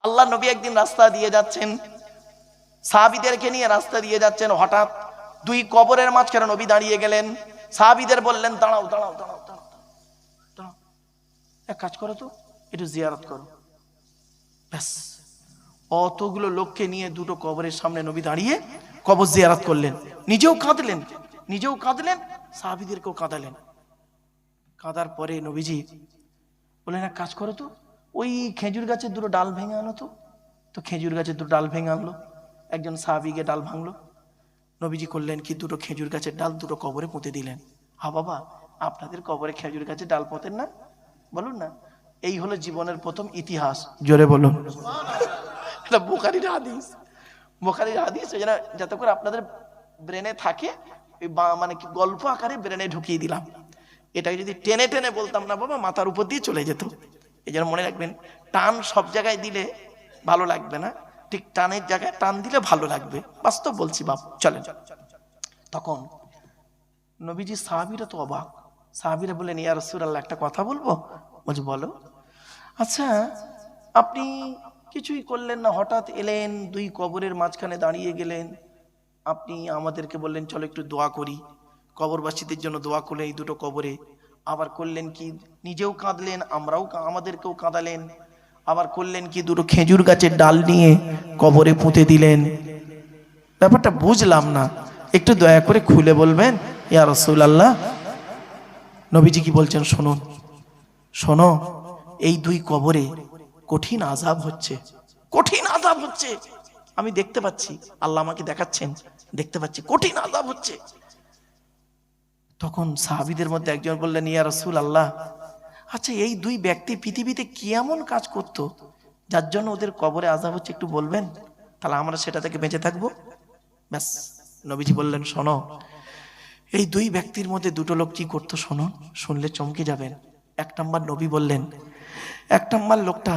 আল্লাহ নবী একদিন রাস্তা দিয়ে যাচ্ছেন, সাহাবীদেরকে নিয়ে রাস্তা দিয়ে যাচ্ছেন, হঠাৎ দুই কবরের মাঝখানে নবী দাঁড়িয়ে গেলেন। সাহাবীদের বললেন, দাঁড়াও দাঁড়াও দাঁড়াও দাঁড়াও দাঁড়াও, এক কাজ করো তো, একটু জিয়ারত করো। ব্যাস, অতগুলো লোককে নিয়ে দুটো কবরের সামনে নবী দাঁড়িয়ে কবর জিয়ারত করলেন। নিজেও কাঁদলেন, সাহাবীদেরকেও কাঁদালেন। কাঁদার পরে নবীজি বললেন, এক কাজ করো তো, ওই খেজুর গাছের দুটো ডাল ভেঙে আনো তো। তো খেজুর গাছের দুটো ডাল ভেঙে আনলো, একজন সাহাবীকে ডাল ভাঙলো। নবীজি করলেন কি, দুটো খেজুর গাছের ডাল দুটো কবরে পুঁতে দিলেন। হা বাবা, আপনাদের কবরে খেজুর গাছের ডাল পোঁতেন না? বলুন না। এই হলো জীবনের প্রথম ইতিহাস। জোরে বলুন। এটা বুখারীর হাদিস, যাতে করে আপনাদের ব্রেনে থাকে, মানে কি গল্প আকারে ব্রেনে ঢুকিয়ে দিলাম। এটাকে যদি টেনে টেনে বলতাম না বাবা, মাথার উপর দিয়ে চলে যেত। এই জন্য মনে রাখবেন, টান সব জায়গায় দিলে ভালো লাগবে না, ঠিক টানের জায়গায় টান দিলে ভালো লাগবে। বাস্তব বলছি বাপ, চলেন। তখন নবীজি সাহাবীরা তো অবাক। সাহাবীরা বললেন, ইয়া রাসূলুল্লাহ, একটা কথা বলবো। বলছে, বলো। আচ্ছা, আপনি কিছুই করলেন না, হঠাৎ এলেন, দুই কবরের মাঝখানে দাঁড়িয়ে গেলেন, আপনি আমাদেরকে বললেন চলো একটু দোয়া করি, কবরবাসীদের জন্য দোয়া করলেন এই দুটো কবরে। আবার করলেন কি, নিজেও কাঁদলেন, আমাদেরকেও কাঁদালেন। আবার করলেন কি, দুটো খেজুর গাছের ডাল নিয়ে কবরে পুঁতে দিলেন। ব্যাপারটা বুঝলাম না, একটু দয়া করে খুলে বলবেন ইয়া রাসূলুল্লাহ। নবীজি কি বলছেন শুনুন, শোনো, এই দুই কবরে কঠিন আযাব হচ্ছে, আমি দেখতে পাচ্ছি, আল্লাহ আমাকে দেখাচ্ছেন, দেখতে পাচ্ছি কঠিন আযাব হচ্ছে। তখন সাহাবীদের মধ্যে একজন বললেন, ইয়া রাসূলুল্লাহ, আচ্ছা এই দুই ব্যক্তি পৃথিবীতে কি এমন কাজ করত যার জন্য ওদের কবরে আযাব হচ্ছে, একটু বলবেন, তাহলে আমরা সেটা থেকে বেঁচে থাকবো। ব্যাস, নবীজি বললেন, শোনো, এই দুই ব্যক্তির মধ্যে দুটো লোক কি করতো শোনো, শুনলে চমকে যাবেন। এক নাম্বার, নবী বললেন, এক নাম্বার লোকটা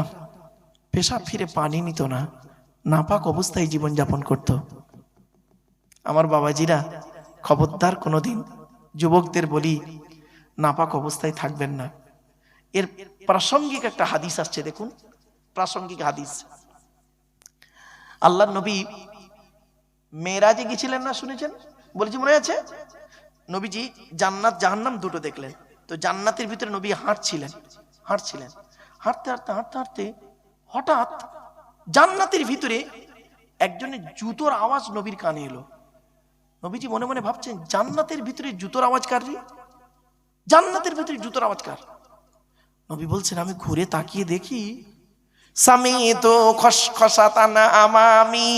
পেশাব ফিরে পানি নিত না, নাপাক অবস্থায় জীবনযাপন করত। আমার বাবাজিরা, খবরদার কোনোদিন যুবকদের বলি, নাপাক অবস্থায় থাকবেন না। এর প্রাসঙ্গিক একটা হাদিস আসছে, দেখুন, প্রাসঙ্গিক হাদিস। আল্লাহর নবী মেরাজে গিয়েছিলেন না, শুনেছেন? বলেছি, মনে আছে? নবীজি জান্নাত জাহান্নাম দুটো দেখলেন। তো জান্নাতের ভিতরে নবী হাঁটছিলেন, হাঁটতে হঠাৎ জান্নাতের ভিতরে একজনের জুতোর আওয়াজ নবীর কানে এলো। নবীজি মনে মনে ভাবছেন, জান্নাতের ভিতরে জুতোর আওয়াজ কার রে? জান্নাতের ভিতরে জুতোর আওয়াজ কার? নবী বলছেন, আমি ঘুরে তাকিয়ে দেখি, সামিতু খসখসাতান আমামি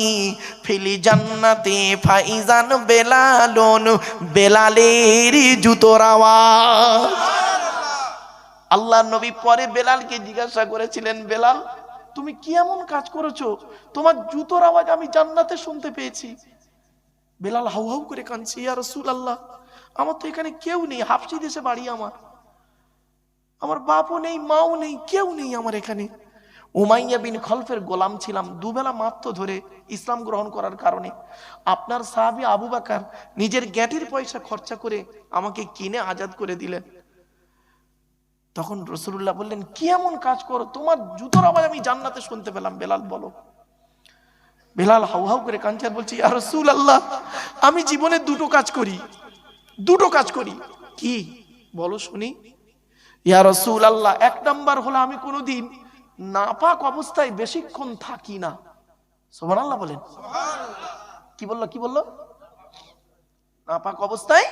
ফিলি জান্নাতে ফাইজান বেলালুন, বেলালের জুতোর আওয়াজ। আল্লাহ নবী পরে বেলালকে জিজ্ঞাসা করেছিলেন, বেলাল, তুমি কি এমন কাজ করেছো, তোমার জুতোর আওয়াজ আমি জান্নাতে শুনতে পেয়েছি। বেলাল হাউ হাউ করে কাঁদছে, ইয়া রাসূলুল্লাহ, আমার তো এখানে কেউ নেই, হাফসি দেশে বাড়ি, আমার বাপও নেই, মাও নেই, কেউ নেই আমার এখানে। উমাইয়া বিন খলফের গোলাম ছিলাম, দুবেলা মাত্র ধরে ইসলাম গ্রহণ করার কারণে আপনার সাহাবী আবু বকর নিজের গ্যাটির পয়সা খরচা করে আমাকে কিনে আজাদ করে দিলেন। তখন রাসূলুল্লাহ বললেন, কি এমন কাজ করো, তোমার জুতোর আওয়াজ আমি জান্নাতে শুনতে পেলাম, বেলাল বলো। বেলাল হাউ হাউ করে কাঁদছে আর বলছে, ইয়া রাসূলুল্লাহ, আমি জীবনে দুটো কাজ করি। কি বলো শুনি? ইয়া রাসূলুল্লাহ, এক নাম্বার হলো, আমি কোনোদিন নাপাক অবস্থায় বেশিক্ষণ থাকি না। সুবহানাল্লাহ বলেন। কি বললো? নাপাক অবস্থায়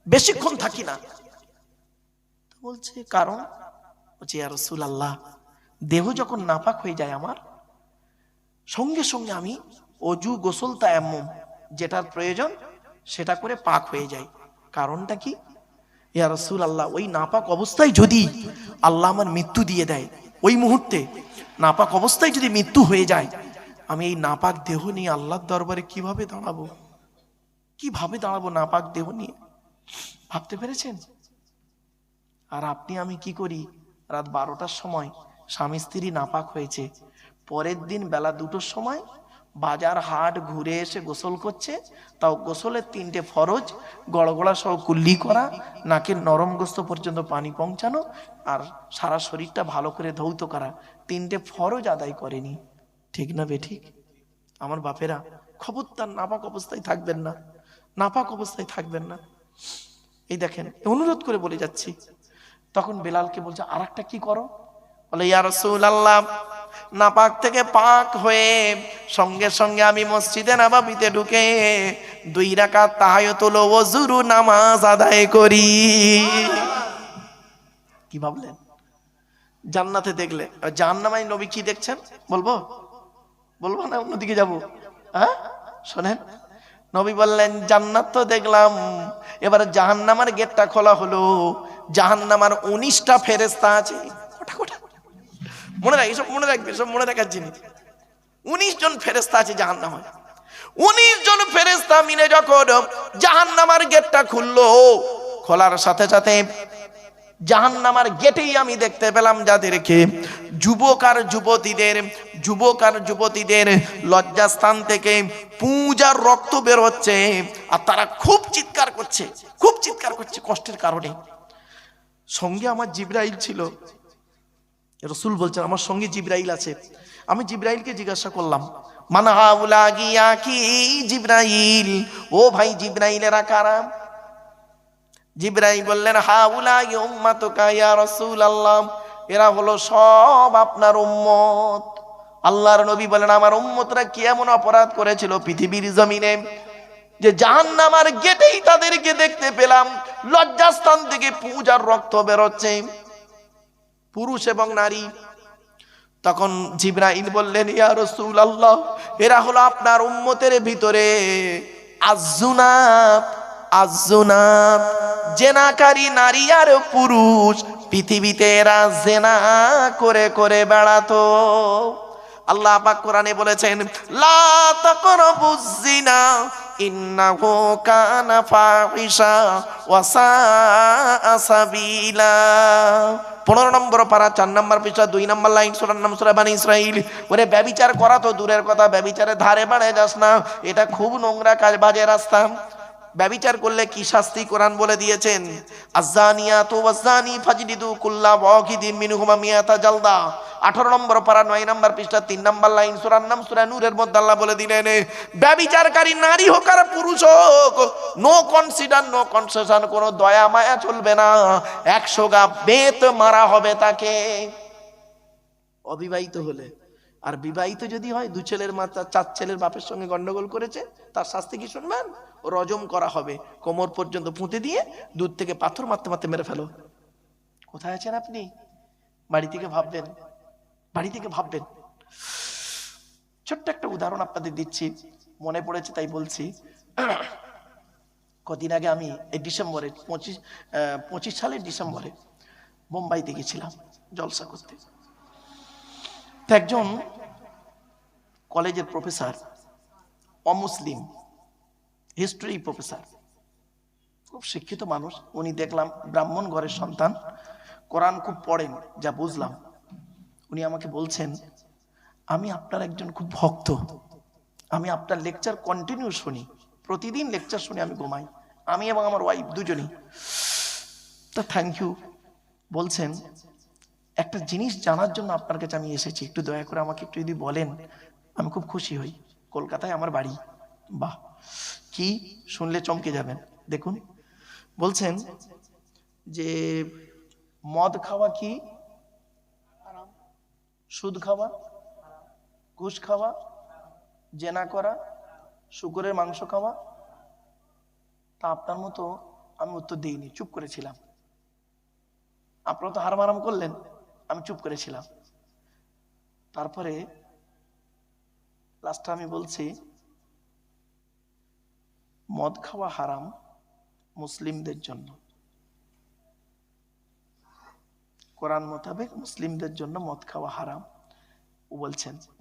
বেশিক্ষণ থাকি না। বলছে কারণ? বলছে, ইয়া রাসূলুল্লাহ, দেহ যখন নাপাক হয়ে যায় আমার, সঙ্গে সঙ্গে আমি অজু, গোসল, তায়াম্মুম যেটার প্রয়োজন সেটা করে পাক হয়ে যায়। কারণটা কি? ইয়া রাসূলুল্লাহ, ওই নাপাক অবস্থায় যদি আল্লাহ আমার মৃত্যু দিয়ে দেয়, ওই মুহূর্তে নাপাক অবস্থায় যদি মৃত্যু হয়ে যায়, আমি এই নাপাক দেহ নিয়ে আল্লাহর দরবারে কিভাবে দাঁড়াবো নাপাক দেহ নিয়ে? ভাবতে পেরেছেন? আর আপনি আমি কি করি, রাত 12টার সময় স্বামী স্ত্রী নাপাক হয়েছে, পরের দিন বেলা 2টোর সময় বাজার হাট ঘুরে এসে গোসল করছে, তাও গোসলের 3টে ফরজ, গড়গড়া সহ কুল্লি করা, নাকের নরম গোস্ত পর্যন্ত পানি পৌঁছানো, আর সারা শরীরটা ভালো করে ধৌত করা, 3টে ফরজ আদায় করেনি। ঠিক না বেঠিক? আমার বাপেরা, খবরদার নাপাক অবস্থায় থাকবেন না, নাপাক অবস্থায় থাকবেন না। এই দেখেন, অনুরোধ করে বলে যাচ্ছি। তখন বেলালকে বলছে, আর একটা কি করো? বলে, ইয়া রাসূলুল্লাহ, নাপাক থেকে পাক হয়ে সঙ্গে সঙ্গে আমি মসজিদে নববীতে ঢুকে 2 রাকাত তাহাজ্জুদুল ওযুর নামাজ আদায় করি। কি ভাবলেন? জান্নাতে দেখলে, জাহান্নামে নবী কি দেখছেন বলবো? বলবো না অন্যদিকে যাব? হ্যাঁ, শোনেন, নবী বললেন, জান্নাত তো দেখলাম, এবার জাহান্নামের গেটটা খোলা হলো। জাহান্নামের 19টা ফেরেশতা আছে। মনে রাখ, এসব মনে রাখবে, সব মনে রাখার জিনিস। 19 জন ফেরেশতা আছে জাহান্নামে। 19 জন ফেরেশতা মিলে যখন জাহান্নামের গেটটা খুললো, খোলার সাথে সাথে জাহান্নামের গেটেই আমি দেখতে পেলাম যাদেরকে যুবক আর যুবতীদের লজ্জাস্থান থেকে পূজার রক্ত বের হচ্ছে, আর তারা খুব চিৎকার করছে কষ্টের কারণে। সঙ্গে আমার জিবরাইল ছিল। রাসূল বলছেন, আমার সঙ্গে জিবরাইল আছে। আমি জিবরাইলকে জিজ্ঞাসা করলাম, মান হাউলা গিয়া কি জিবরাইল, ও ভাই জিবরাইলেরা কারা? জিবরাইল বললেন, হাউলা উম্মাতুকা ইয়া রাসূলুল্লাহ, এরা হলো সব আপনার উম্মত। আল্লাহর নবী বলেন, আমার উম্মতরা কি এমন অপরাধ করেছিল পৃথিবীর জমিনে যে জাহান্নামের গেটেই তাদেরকে দেখতে পেলাম লজ্জাস্থান থেকে পূজার রক্ত বেরোচ্ছে, পুরুষ এবং নারী। তখন জিবরাইল বললেন, ইয়া রাসূলুল্লাহ, এরা হলো আপনার উম্মতের ভিতরে আযুনাত, জেনাকারী নারী আর পুরুষ, পৃথিবীতে এরা জেনা করে করে বেড়াতো। আল্লাহ পাক কোরআনে বলেছেন, লা তাকরাবুজ জিনা ইন্নাহু কানা ফাহিশা ওয়া সাআ সাবিলা। 15 নম্বর পারা 4 নম্বর পৃষ্ঠা 2 নম্বর লাইন, সূরার নাম সূরা বনী ইসরাঈল। ওরে ব্যভিচার করা তো দূরের কথা, ব্যভিচারের ধারে বাড়ে যাস না, এটা খুব নোংরা কাজ, বাজে রাস্তা। ব্যভিচার করলে কি শাস্তি কোরআন বলে দিয়েছেন, আয-যানিয়াতু ওয়াজ-যানি ফাজলিদু কুল্লা ওয়াহিদিন মিনহুমা মিয়াতা জালদা। 18 নম্বর পারা 9 নম্বর পৃষ্ঠা 3 নম্বর লাইন, সূরার নাম সূরা নূরের মধ্যে আল্লাহ বলে দিলেন, ব্যভিচারকারী নারী হোক আর পুরুষ হোক, নো কনসিডার, নো কনসেশন, কোনো দয়া মায়া চলবে না, 100 গা বেত মারা হবে তাকে। অবিবাহিত হলে, আর বিবাহিত যদি হয়, 2 ছেলের মা 4 ছেলের বাপের সঙ্গে গন্ডগোল করেছে, তার শাস্তি কি শুনবেন? রজম করা হবে, কোমর পর্যন্ত পুঁতে দিয়ে দূর থেকে পাথর মারতে মারতে মেরে ফেলো। কোথায় আছেন আপনি? বাড়ি থেকে ভাববেন। ছোট্ট একটা উদাহরণ আপনাদের দিচ্ছি, মনে পড়েছে তাই বলছি। কদিন আগে আমি এই ডিসেম্বরে 25 সালের ডিসেম্বরে বোম্বাইতে গেছিলাম জলসা করতে। তো একজন কলেজের প্রফেসর, অমুসলিম, হিস্ট্রি প্রফেসর, খুব শিক্ষিত মানুষ উনি। দেখলাম ব্রাহ্মণ ঘরের সন্তান, কোরআন খুব পড়েন যা বুঝলাম। উনি আমাকে বলছেন, আমি আপনার একজন খুব ভক্ত, আমি আপনার লেকচার কন্টিনিউ শুনি, প্রতিদিন লেকচার শুনে আমি ঘুমাই, আমি এবং আমার ওয়াইফ দুজনই। তা থ্যাংক ইউ। বলছেন, একটা জিনিস জানার জন্য আপনার কাছে আমি এসেছি, একটু দয়া করে আমাকে একটু যদি বলেন আমি খুব খুশি হই। কলকাতায় আমার বাড়ি। বাহ, কি শুনলে চমকে যাবেন, দেখুন। বলছেন যে মদ খাওয়া কি সুদ খাওয়া, ঘুষ খাওয়া, জেনা করা, শুকরের মাংস খাওয়া? তা আপনার মতো আমি উত্তর দিইনি, চুপ করেছিলাম। আপনারা তো হারাম করলেন, আমি চুপ করেছিলাম। তারপরে লাস্টে আমি বলছি, মদ খাওয়া হারাম মুসলিমদের জন্য, কোরআন মোতাবেক মুসলিমদের জন্য মদ খাওয়া হারাম।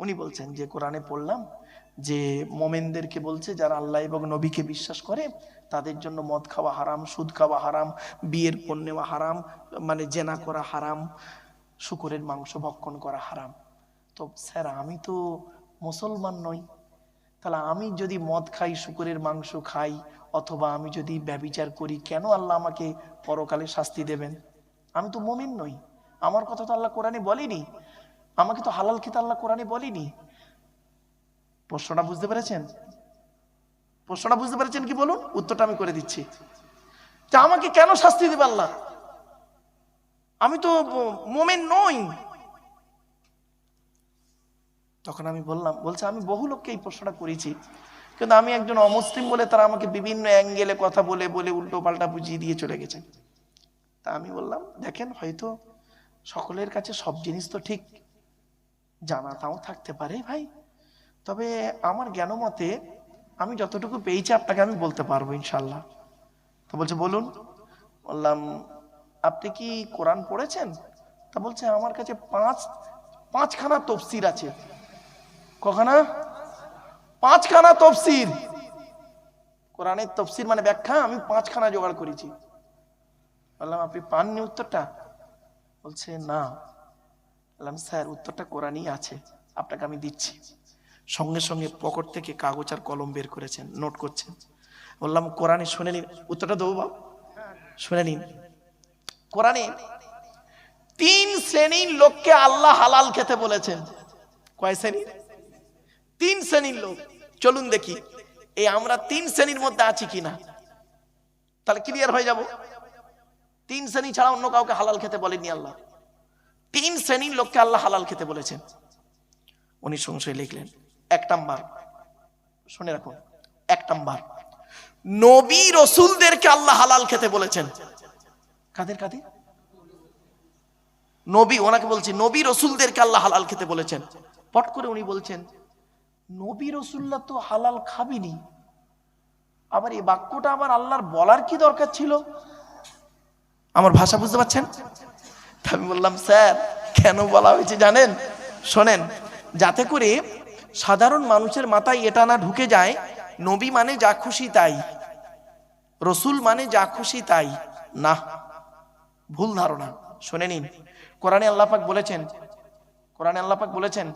উনি বলছেন যে কোরআনে পড়লাম যে মোমেনদেরকে বলছে যারা আল্লাহ এবং নবীকে বিশ্বাস করে তাদের জন্য মদ খাওয়া হারাম, সুদ খাওয়া হারাম, বিয়ের পণ নেওয়া হারাম, মানে জেনা করা হারাম, শুকরের মাংস ভক্ষণ করা হারাম। তো স্যার, আমি তো মুসলমান নই, তাহলে আমি যদি মদ খাই, শুকরের মাংস খাই, অথবা আমি যদি ব্যভিচার করি, কেন আল্লাহ আমাকে পরকালে শাস্তি দেবেন? আমি তো মুমিন নই, আমার কথা তো আল্লাহ কোরআনে বলেনি, আমাকে তো হালাল খেতে আল্লাহ কোরআনে বলেনি। প্রশ্নটা বুঝতে পেরেছেন? প্রশ্নটা বুঝতে পেরেছেন কি বলুন? উত্তরটা আমি করে দিচ্ছি। তা আমাকে কেন শাস্তি দেবে আল্লাহ? আমি তো মুমিন নই। তখন আমি বলছে আমি বহু লোককে এই প্রশ্নটা করেছি, কিন্তু আমি একজন অমুসলিম বলে তারা আমাকে বিভিন্ন অ্যাঙ্গেলে কথা বলে বলে উল্টো পাল্টা বুঝিয়ে দিয়ে চলে গেছে। তা আমি বললাম, দেখেন, হয়তো সকলের কাছে সব জিনিস তো ঠিক জানা তাও থাকতে পারে ভাই, তবে আমার জ্ঞান মতে আমি যতটুকু পেয়েছি আপনাকে আমি বলতে পারবো ইনশাল্লাহ। তো বলছে বলুন। বললাম, আপনি কি কোরআন পড়েছেন? তা বলছে আমার কাছে পাঁচখানা তফসির আছে। কখানা? পাঁচখানা তফসির। কোরআনের তফসির মানে ব্যাখ্যা আমি 5খানা জোগাড় করেছি। বললাম, আপনি পাননি উত্তরটা? বলছে না। বললাম, স্যার উত্তরটা কোরআনই আছে, আপনাকে আমি দিচ্ছি। সঙ্গে সঙ্গে পকেট থেকে কাগজ আর কলম বের করেছেন, নোট করছেন। বললাম, কোরআনে শুনে নিন, উত্তরটা দেবো বাবু, শুনে নিন। কোরআনে 3 শ্রেণীর লোককে আল্লাহ হালাল খেতে বলেছেন। কয় শ্রেণী? 3 শ্রেণীর লোক। চলুন দেখি এই আমরা 3 শ্রেণীর মধ্যে আছি কিনা, তাহলে ক্লিয়ার হয়ে যাব। 3 শ্রেণী ছাড়া অন্য কাউকে হালাল খেতে বলেননি আল্লাহ। 3 শ্রেণীর লোককে আল্লাহ হালাল খেতে বলেছেন। উনি সংশয় লিখলেন, 1 নাম্বার, শুনে রাখুন, 1 নাম্বার, নবী রসুলদেরকে আল্লাহ হালাল খেতে বলেছেন। কাদের কাদের? নবী, ওনাকে বলছি নবী রসুলদেরকে আল্লাহ হালাল খেতে বলেছেন। পট করে উনি বলছেন, নবী রসুল্লাহ তো হালাল খাবিনি, আবার এই বাক্যটা আবার আল্লাহর বলার কি দরকার ছিল? আমার ভাষা বুঝতে পারছেন? আমি বললাম, স্যার কেন বলা হয়েছে জানেন? শোনেন, যাতে করে সাধারণ মানুষের মাথায় এটা না ঢুকে যায় নবী মানে যা খুশি তাই, রসুল মানে যা খুশি তাই। না, ভুল ধারণা। শুনে নিন, কোরআনে আল্লাহ পাক বলেছেন, কোরআনে আল্লাহ পাক বলেছেন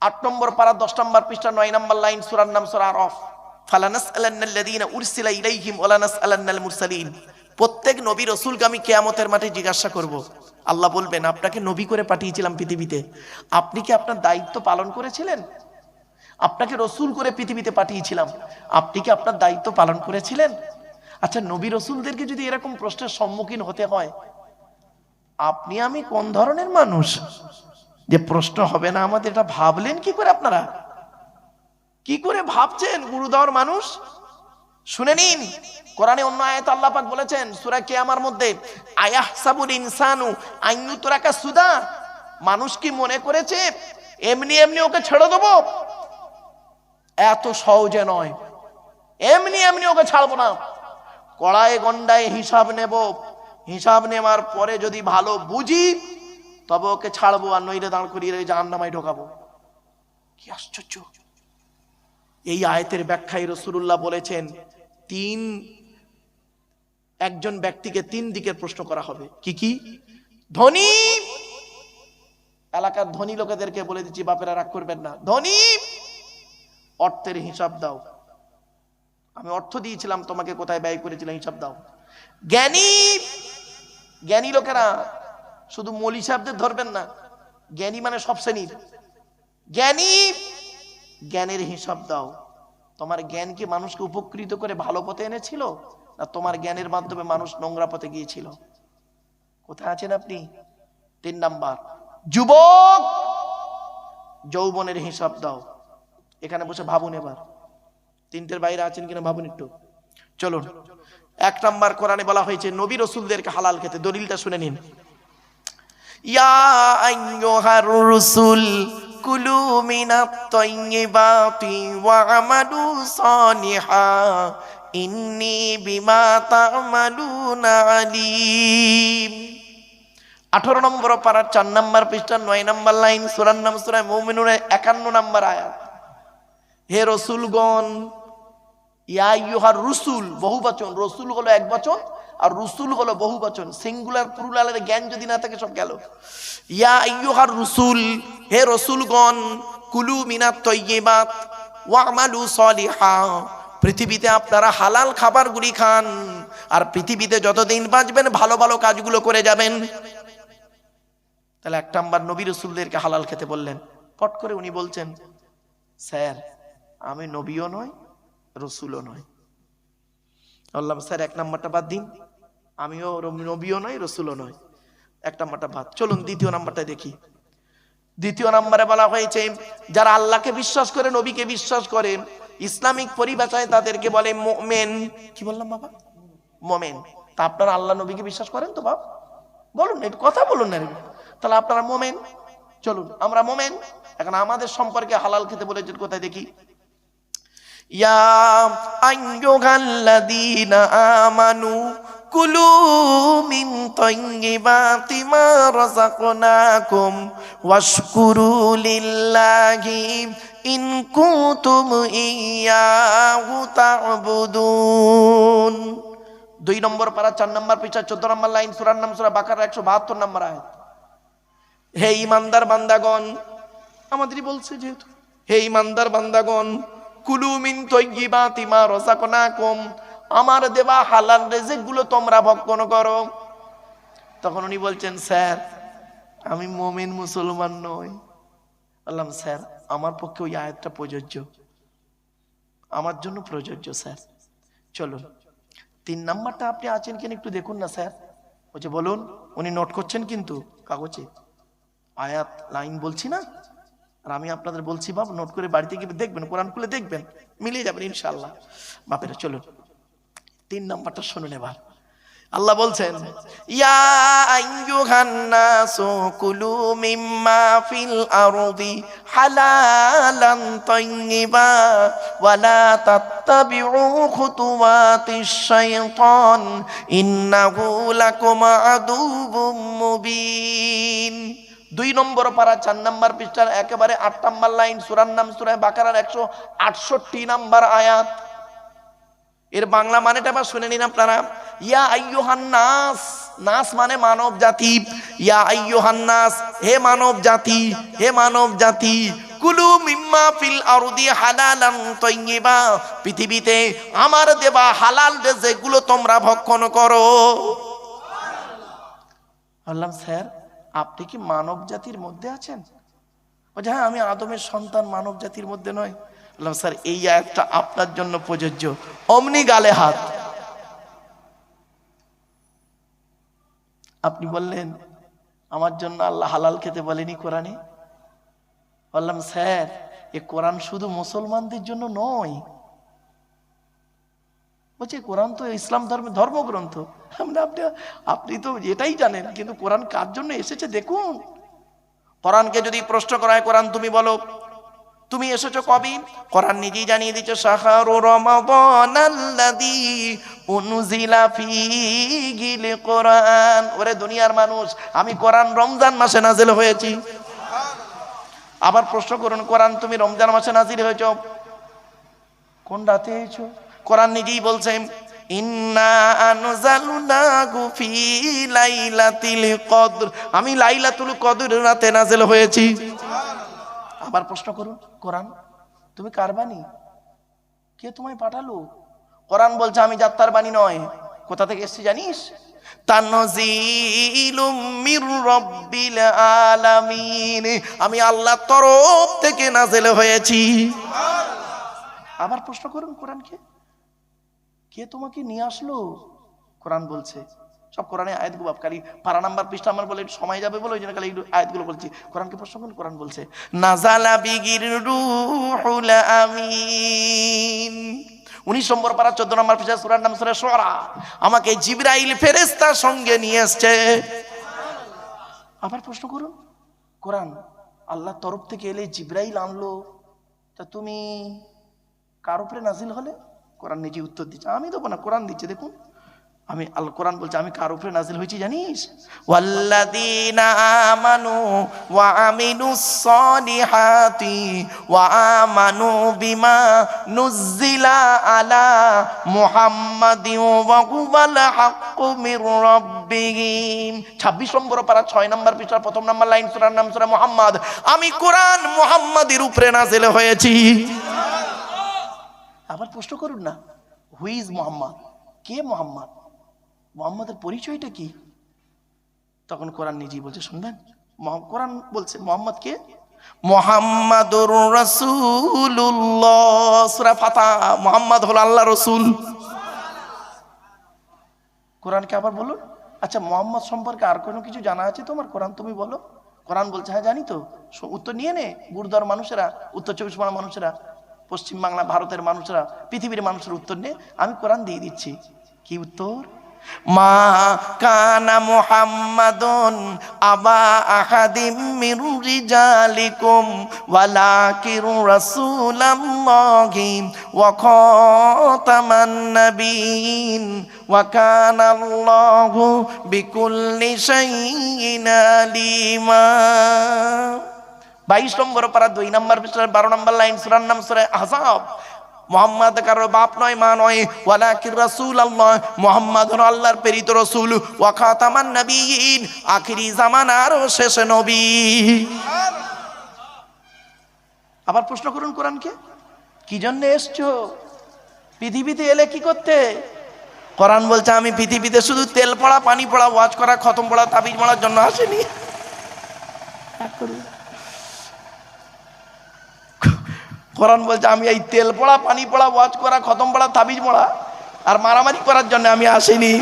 8 নম্বর পারা 10 নম্বর পৃষ্ঠা 9 নম্বর লাইন, সূরার নাম সূরা আরাফ, ফালানাসআলান্নাল্লাযীনা উরসিলা ইলাইহিম ওয়া লানাসআলান্নাল মুরসালিন। প্রত্যেক নবী রাসূলকে আমি কিয়ামতের মাঠে জিজ্ঞাসা করব। আল্লাহ বলবেন, আপনাকে নবী করে পাঠিয়েছিলাম পৃথিবীতে, আপনি কি আপনার দায়িত্ব পালন করেছিলেন? আপনাকে রসুল করে পৃথিবীতে পাঠিয়েছিলাম, আপনি কি আপনার দায়িত্ব পালন করেছিলেন? আচ্ছা, নবী রসুলদেরকে যদি এরকম প্রশ্নের সম্মুখীন হতে হয়, আপনি আমি কোন ধরনের মানুষ যে প্রশ্ন হবে না আমাদের? এটা ভাবলেন কি করে? আপনারা কি করে ভাবছেন গুরুদর মানুষ? শুনে নিন, কোরআনে অন্য আয়াতে আল্লাহ পাক বলেছেন সূরা কিয়ামার মধ্যে, আয়াহসাবুল ইনসানু আইয়ুতরাকা সুদা, মানুষ কি মনে করেছে এমনি এমনি ওকে ছেড়ে দেবো? এত সহজে নয়, এমনি এমনি ওকে ছাড়বো না। কড়ায় গন্ডায় হিসাব নেব, হিসাব নেওয়ার পরে যদি ভালো বুঝি তবে ওকে ছাড়বো, আর নইলে দাঁড় করিয়ে জাহান্নামায় ঢোকাবো। কি আশ্চর্য! এই আয়াতের ব্যাখ্যায় রাসূলুল্লাহ বলেছেন একজন ব্যক্তিকে 3 দিকের প্রশ্ন করা হবে। কি কি? ধনী, এলাকার ধনী লোকেদেরকে বলে দিচ্ছি, বাপেরা রাগ করবেন না, ধনী অর্থের হিসাব দাও, আমি অর্থ দিয়েছিলাম তোমাকে, কোথায় ব্যয় করেছিলাম হিসাব দাও। জ্ঞানী, জ্ঞানী লোকেরা, শুধু মৌলী সাহেবদের ধরবেন না, জ্ঞানী মানে সব শ্রেণীর জ্ঞানী, জ্ঞানের হিসাব দাও। তোমার জ্ঞান কি মানুষকে উপকৃত করে ভালো পথে এনেছিল, না তোমার জ্ঞানের মাধ্যমে মানুষ নোংরা পথে গিয়েছিল? কোথায় আছেন আপনি? 3 নাম্বার, যুবক, যৌবনের হিসাব দাও। এখানে বসে ভাবুন, এবার 3টের বাইরে আছেন কিনা ভাবুন একটু। চলুন, 1 নাম্বার কোরআনে বলা হয়েছে নবী রাসূলদেরকে হালাল খেতে। দলিলটা শুনে নিন, ইয়া আইয়ুহার রাসূল কুলু মিনাত তাইয়্যিবাতি ওয়া আমালু সালিহা ইন্নী বিমা তা'মালুনা আলীম। 18 নম্বর পারা 4 নম্বর পৃষ্ঠা 9 নম্বর লাইন, সূরার নাম সূরা মুমিনুনের 51 নম্বর আয়াত। হে রাসূলগণ, ইয়া আইয়ুহার রাসূল বহুবচন, রাসূল হলো একবচন আর রসুল হলো বহুবচন। সিঙ্গুলার প্লুরালের জ্ঞান যদি না থাকে সব গেল। ইয়া আইয়ুহার রাসূল, হে রাসূলগণ, কুলু মিনাত তাইয়্যিবাত ওয়া'মালু সলিহা, পৃথিবীতে আপনারা হালাল খাবারগুলি খান আর পৃথিবীতে যতদিন বাঁচবেন ভালো ভালো কাজগুলো করে যাবেন। তাহলে এক নাম্বার নবী রাসূলদেরকে হালাল খেতে বললেন। পট করে উনি বলছেন, স্যার আমি নবীও নয় রসুলও নয়। বললাম স্যার এক নাম্বারটা বাদ দিন, আমিও নবীও নয় রসুলও নয়, এক নাম্বারটা বাদ। চলুন দ্বিতীয় নাম্বারটা দেখি। দ্বিতীয় নাম্বারে বলা হয়েছে যারা আল্লাহকে বিশ্বাস করে, নবীকে বিশ্বাস করে, ইসলামিক পরিভাষায় তাদেরকে বলে মুমিন। কি বললাম বাবা? মুমিন। তা আপনারা আল্লাহ নবীকে বিশ্বাস করেন তো বাবা? বলুন, একটু কথা বলুন না। তাহলে আপনারা মুমিন। চলুন আমরা মুমিন। এখন আমাদের সম্পর্কে হালাল খেতে বলেছেন কোথায় দেখি। ইয়া আইয়ুহাল্লাযীনা আমানু কুলু মিন তাইয়্যিবাতি মা রাযাকনাকুম ওয়াশকুরু লিল্লাহি ইন কুনতুম ইয়্যাহু তা'বুদুন। 2 নম্বর পারা 4 নম্বর পৃষ্ঠা 14 নম্বর লাইন, সূরার নাম সূরা বাকারা 172 নম্বর আয়াত। হে ঈমানদার বান্দাগণ, আমাদেরই বলছে যেহেতু, হে ঈমানদার বান্দাগণ, কুলু মিন তাইয়্যিবাতি মা রাযাকনাকুম, আমার দেওয়া হালাল রিজিকগুলো তোমরা ভক্ষণ করো। তখন উনি বলছেন, স্যার আমি মুমিন মুসলমান নই। বললাম স্যার আমার পক্ষে ওই আয়াতটা প্রযোজ্য, আমার জন্য প্রযোজ্য স্যার। চলুন 3 নাম্বারটা আপনি আছেন কিনা একটু দেখুন না স্যার। বলছে বলুন। উনি নোট করছেন কিন্তু কাগজে, আয়াত লাইন বলছি না, আর আমি আপনাদের বলছি বাপ, নোট করে বাড়িতে গিয়ে দেখবেন, কোরআন খুলে দেখবেন, মিলিয়ে যাবেন ইনশাআল্লাহ। বাপেরা চলুন 3 নাম্বারটা শুনুন এবার। আল্লাহ বলছেন, ইয়া আইয়ুহান নাসু কুলু মিম্মা ফিল আরদি হালালান তাইয়্যিবা ওয়া লা তাত্তাবিউ খুতুওয়াতিশ শাইতান ইন্নাহু লাকুম আদুউম মুবিন। 2 নম্বর পারা 4 নম্বর পৃষ্ঠার একেবারে 8 নম্বর লাইন, সূরার নাম সূরা বাকারার 168 নম্বর আয়াত। এর বাংলা মানেটা আবার শুনে নিন আপনারা। ইয়া আইয়ুহান নাস, নাস মানে মানব জাতি। ইয়া আইয়ুহান নাস, হে মানব জাতি, হে মানব জাতি, কুলু মিম্মা ফিল আরদি হালালান তাইয়্যিবা, পৃথিবীতে আমার দেওয়া হালাল রিজিকগুলো তোমরা ভক্ষণ করো। বললাম স্যার আপনি কি মানব জাতির মধ্যে আছেন? বলছে হ্যাঁ আমি আদমের সন্তান, মানব জাতির মধ্যে নয়। বললাম স্যার এই আয়াতটা আপনার জন্য প্রযোজ্য। অমনি গালে হাত। আপনি বললেন আমার জন্য আল্লাহ হালাল খেতে বলেনি কোরআনে। বললাম স্যার এ কোরআন শুধু মুসলমানদের জন্য নয়। বলছে কোরআন তো ইসলাম ধর্মের ধর্মগ্রন্থ। আপনি তো এটাই জানেন, কিন্তু কোরআন কার জন্য এসেছে দেখুন। কোরআনকে যদি প্রশ্ন করা হয়, কোরআন তুমি বলো তুমি এসেছো কবে? কোরআন নিজেই জানিয়ে দিচ্ছে, শাহরু রমাদানাল্লাযী উনজিলা ফীহিল কোরআন। ওরে দুনিয়ার মানুষ, আমি কোরআন রমজান মাসে নাজিল হয়েছি। আবার প্রশ্ন করুন, কোরআন তুমি রমজান মাসে নাজিল হয়েছো, কোন রাতে হয়েছো? কোরআন নিজেই বলছেন, ইন্না আনজালনাহু ফী লাইলাতিল কদর, আমি লাইলাতুল কদরের রাতে নাজিল হয়েছি। আবার প্রশ্ন করুন, কোরআন তুমি কার বাণী? কে তোমায় পাঠালো? কোরআন বলছে আমি যাত্রার বাণী নয়। কোথা থেকে এসেছি জানিস? তানজিলুম মির রাব্বিল আলামিন, আমি আল্লাহর তরফ থেকে নাজিল হয়েছি। আবার প্রশ্ন করুন কোরআনকে, কে তোমাকে নিয়ে আসলো? কোরআন বলছে। সব কোরআনে আয়াতগুলো খালি পারা নাম্বার পৃষ্ঠা আমার বলে সময় যাবে বলে ওই জন্য খালি আয়াতগুলো বলছি। কোরআনকে প্রশ্ন করুন, কোরআন বলছে নাজালা বিগির রূহুল আমিন। 19 নম্বর পারা 14 নম্বর পৃষ্ঠা, সূরার নাম সূরা শুআরা। আমাকে জিবরাইল ফেরেশতার সঙ্গে নিয়ে এসেছে। আবার প্রশ্ন করুন, কোরআন আল্লাহর তরফ থেকে এলে জিবরাইল আনলো, তা তুমি কার উপরে নাজিল হলে? কোরআন নিজে উত্তর দিচ্ছে, আমি দেবো না, কোরআন দিচ্ছে। দেখুন আমি আল কোরআন বলছে আমি কার উপরে নাজিল হয়েছি জানিস? ওয়াল্লাযীনা আমানু ওয়া আমিলুস সলিহাতি ওয়া আমানু বিমা নুজ্জিলা আলা মুহাম্মাদিন ওয়া হুয়াল হাক্কু মির রাব্বিহিম। 26 নম্বর পারা 6 নম্বর পৃষ্ঠার প্রথম নম্বর লাইন, সূরার নাম সূরা মুহাম্মদ। আমি কোরআন মুহাম্মাদের উপরে নাজিল হয়েছি। আবার প্রশ্ন করুন না, হু ইজ মুহাম্মদ? কে মুহাম্মদ? মুহাম্মাদের পরিচয়টা কি? তখন কোরআন নিজেই বলছে, শুনবেন? কোরআন বলছে মুহাম্মদ কে? মুহাম্মাদুর রাসূলুল্লাহ। সূরা ফাতিহা। মুহাম্মদ হলো আল্লাহর রাসূল। কোরআনকে আবার বলুন, আচ্ছা মুহাম্মদ সম্পর্কে আর কোনো কিছু জানা আছে তোমার? কোরআন তুমি বলো। কোরআন বলছে হ্যাঁ জানি তো। উত্তর নিয়ে নে। গুরুদার মানুষেরা, উত্তর 24 পরগনা মানুষেরা, পশ্চিম বাংলা, ভারতের মানুষরা, পৃথিবীর মানুষের উত্তর নিয়ে আমি কোরআন দিয়ে দিচ্ছি। কি উত্তর? মা কানা মুহাম্মাদুন আবা আহাদিম মির রিজালিকুম ওয়ালাকিন রাসূলুল্লাহি ওয়া খাতামান নাবিয়িন ওয়া কানাল্লাহু বিকুল্লি শাইইন আলিমা। 22 নম্বর পারা 2 নম্বর পৃষ্ঠার 12 নম্বর লাইন, সূরার নাম সূরা আহজাব। মুহাম্মদ কারো বাপ নয়, মা নয়। ওয়ালাকিন রাসূলুল্লাহ, মুহাম্মদ হলো আল্লাহর প্রেরিত রাসূল। ওয়া খাতামান নাবিয়িন, আখিরি জামানার শেষ নবী। আবার প্রশ্ন করুন কোরআনকে, কি জন্য এসছো? পৃথিবীতে এলে কি করতে? কোরআন বলছে আমি পৃথিবীতে শুধু তেল পড়া, পানি পড়া, ওয়াজ করা, খতম পড়া, তাবিজ পড়ার জন্য আসেনি। কোরআন বলছে আমি এই তেল পড়া, পানি পড়া, ওয়াজ করা, খতম পড়া, তাবিজ পড়া আর মারামারি করার জন্য আমি আসিনি।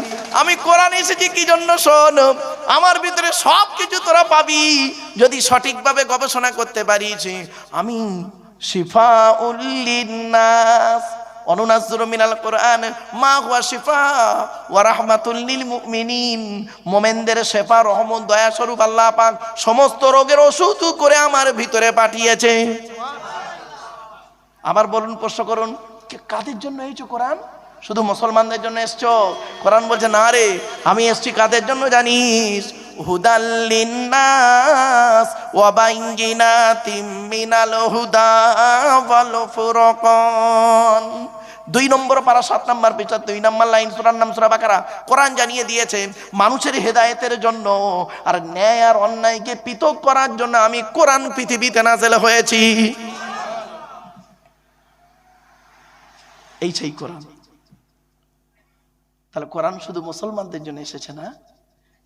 আমি কোরআন এসেছি কি জন্য? শোন, আমার ভিতরে সব কিছু তোরা পাবি যদি সঠিকভাবে গবেষণা করতে পারিস। আমি শিফাউল লিন্নাস অনুনাজ্জিলু মিনাল কোরআন মা হুয়া শিফা ওয়া রাহমাতুল লিল মুমিনিন। মুমিনদের শেফা, রহমত, দয়া স্বরূপ আল্লাহ পাক সমস্ত রোগের ওষুধ করে আমার ভিতরে পাঠিয়েছে। আবার বলুন, প্রশ্ন করুন, কাদের জন্য এসেছো কোরআন? শুধু মুসলমানদের জন্য এসছো? কোরআন বলছে না রে, আমি এসছি কাদের জন্য জানিস? হুদাল লিন্নাস ওয়া বাইয়িনাতিম মিনাল হুদা ওয়াল ফুরকান। 2 নম্বর পারা 7 নম্বর পৃষ্ঠা 2 নম্বর লাইন, সূরার নাম সূরা বাকারা। কোরআন জানিয়ে দিয়েছে মানুষের হেদায়েতের জন্য আর ন্যায় আর অন্যায়কে পৃথক করার জন্য আমি কোরআন পৃথিবীতে নাযিল হয়েছি। এই সেই কোরআন। তাহলে কোরআন শুধু মুসলমানদের জন্য এসেছে না,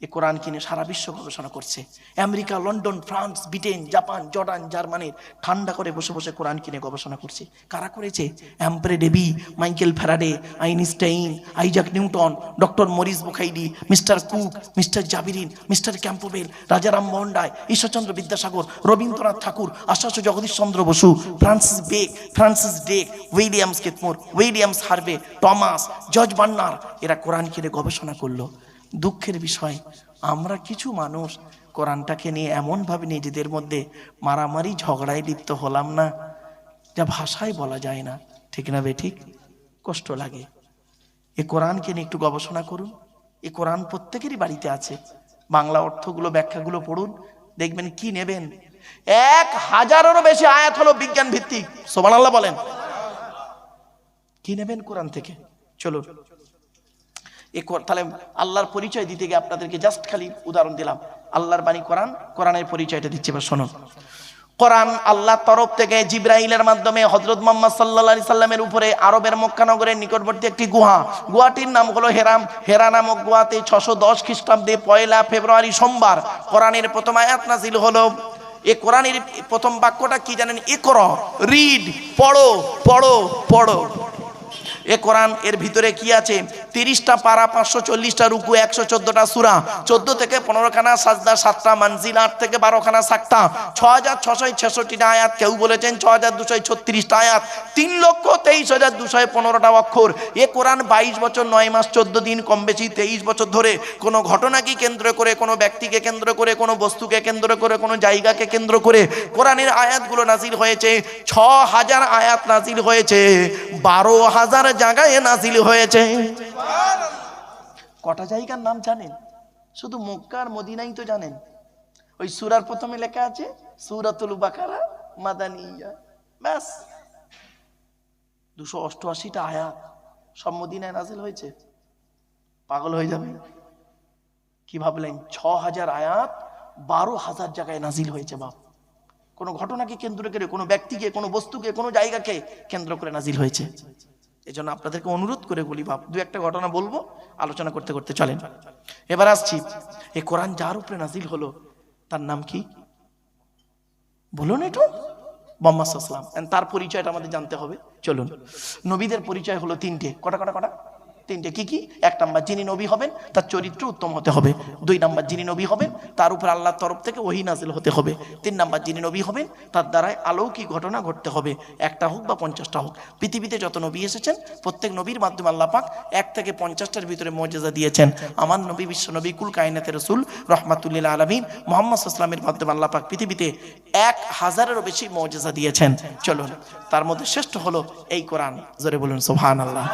এই কোরআন কিনে সারা বিশ্ব গবেষণা করছে। America, London, France, Britain, Japan, Jordan, জার্মানির ঠান্ডা করে বসে বসে কোরআন কিনে গবেষণা করছে। কারা করেছে? Ampere Davy, Michael Faraday, Einstein, Isaac Newton, doctor Maurice Bucaille, mister Cook, mister জাবিরিন, mister Campbell, Rajaram Mohan Roy, Ishwarchandra Vidyasagar, Rabindranath Tagore, Acharya Jagadish Chandra Bose, Francis Drake, Williams কেতমোর, Williams Harvey, Thomas, George Bernard, এরা কোরআন কিনে গবেষণা করলো। দুঃখের বিষয়, আমরা কিছু মানুষ কোরআনটাকে নিয়ে এমনভাবে নিজেদের মধ্যে মারামারি, ঝগড়ায় লিপ্ত হলাম না, যা ভাষায় বলা যায় না। ঠিক না বে ঠিক? কষ্ট লাগে। এ কোরআনকে নিয়ে একটু গবেষণা করুন। এ কোরআন প্রত্যেকেরই বাড়িতে আছে। বাংলা অর্থগুলো, ব্যাখ্যাগুলো পড়ুন, দেখবেন কি নেবেন। 1000-এরও বেশি আয়াত হলো বিজ্ঞান ভিত্তিক। সুবহানাল্লাহ বলেন। কি নেবেন কোরআন থেকে? চলুন, তাহলে আল্লাহর পরিচয় দিতে গিয়ে আপনাদেরকে জাস্ট খালি উদাহরণ দিলাম। আল্লাহর বাণী কোরআন, কোরআনের পরিচয়টা দিচ্ছি, এবার শুনুন। কোরআন আল্লাহর তরফ থেকে জিবরাইলের মাধ্যমে হযরত মুহাম্মদ সাল্লাল্লাহু আলাইহি সাল্লামের উপরে আরবের মক্কা নগরের নিকটবর্তী একটি গুহাটির নাম হলো হেরা নামক গুহাতে 610 খ্রিস্টাব্দে 1 ফেব্রুয়ারি সোমবার কোরআনের প্রথম আয়াত নাযিল হলো। এই কোরআনের প্রথম বাক্যটা কি জানেন? ইকরা, রিড, পড়ো পড়ো পড়ো। এ কোরআন এর ভিতরে কি আছে? 30টা পারা, 540টা রুকু, 114টা সূরা, 14 থেকে 15 খানা সাজদা, 7টা মানজিল, 8 থেকে 12 খানা সাক্তা, 6666টা আয়াত, কেউ বলেছেন 6236টা আয়াত, 3,23,215টা অক্ষর। এ কোরআন 22 বছর 9 মাস 14 দিন, কম বেশি 23 বছর ধরে কোনো ঘটনাকে কেন্দ্র করে, কোনো ব্যক্তিকে কেন্দ্র করে, কোনো বস্তুকে কেন্দ্র করে, কোনো জায়গাকে কেন্দ্র করে কোরআনের আয়াতগুলো নাজিল হয়েছে। 6000 আয়াত নাজিল হয়েছে, 12,000 জায়গায় নাজিল হয়েছে। কটা জায়গার নাম জানেন? শুধু মক্কা আর মদিনাই তো জানেন। ওই সূরার প্রথমে লেখা আছে সূরাতুল বাকারা মাদানিয়া, ব্যাস। 288টা আয়াত, সব মদিনায় নাজিল হয়েছে। পাগল হয়ে যাবে। কি ভাবলেন 6000 আয়াত 12000 জায়গায় নাজিল হয়েছে বাপ। কোনো ঘটনাকে কেন্দ্র করে, কোনো ব্যক্তিকে, কোনো বস্তুকে, কোনো জায়গাকে কেন্দ্র করে নাজিল হয়েছে। এজন্য আপনাদেরকে অনুরোধ করে বলি বাপ, দু একটা ঘটনা বলবো, আলোচনা করতে করতে চলেন। এবার আসছি, এই কোরআন যার উপরে নাজিল হলো তার নাম কি বলুন একটু? মুহাম্মদ সাল্লাল্লাহু আলাইহি ওয়াসাল্লাম। তার পরিচয়টা আমাদের জানতে হবে। চলুন, নবীদের পরিচয় হলো তিনটে। কটা কটা কটা? তিনটে। কি কি? এক নাম্বার, যিনি নবী হবেন তার চরিত্র উত্তম হতে হবে। 2 নাম্বার, যিনি নবী হবেন তার উপর আল্লাহর তরফ থেকে ওহী নাজিল হতে হবে। 3 নাম্বার, যিনি নবী হবেন তার দ্বারাই অলৌকিক ঘটনা ঘটতে হবে, একটা হোক বা 50টা হোক। পৃথিবীতে যত নবী এসেছেন প্রত্যেক নবীর মাধ্যমে আল্লাহ পাক 1 থেকে 50টার ভিতরে মুজিজা দিয়েছেন। আমার নবী, বিশ্ব নবী, কুল কায়নাতের রাসূল, রাহমাতুল আলামিন মুহাম্মদ সাল্লাল্লাহু আলাইহি ওয়াসাল্লামের মাধ্যমে আল্লাহ পাক পৃথিবীতে 1000-এরও বেশি মুজিজা দিয়েছেন। চলুন, তার মধ্যে শ্রেষ্ঠ হলো এই কোরআন। জোরে বলুন সুবহানাল্লাহ।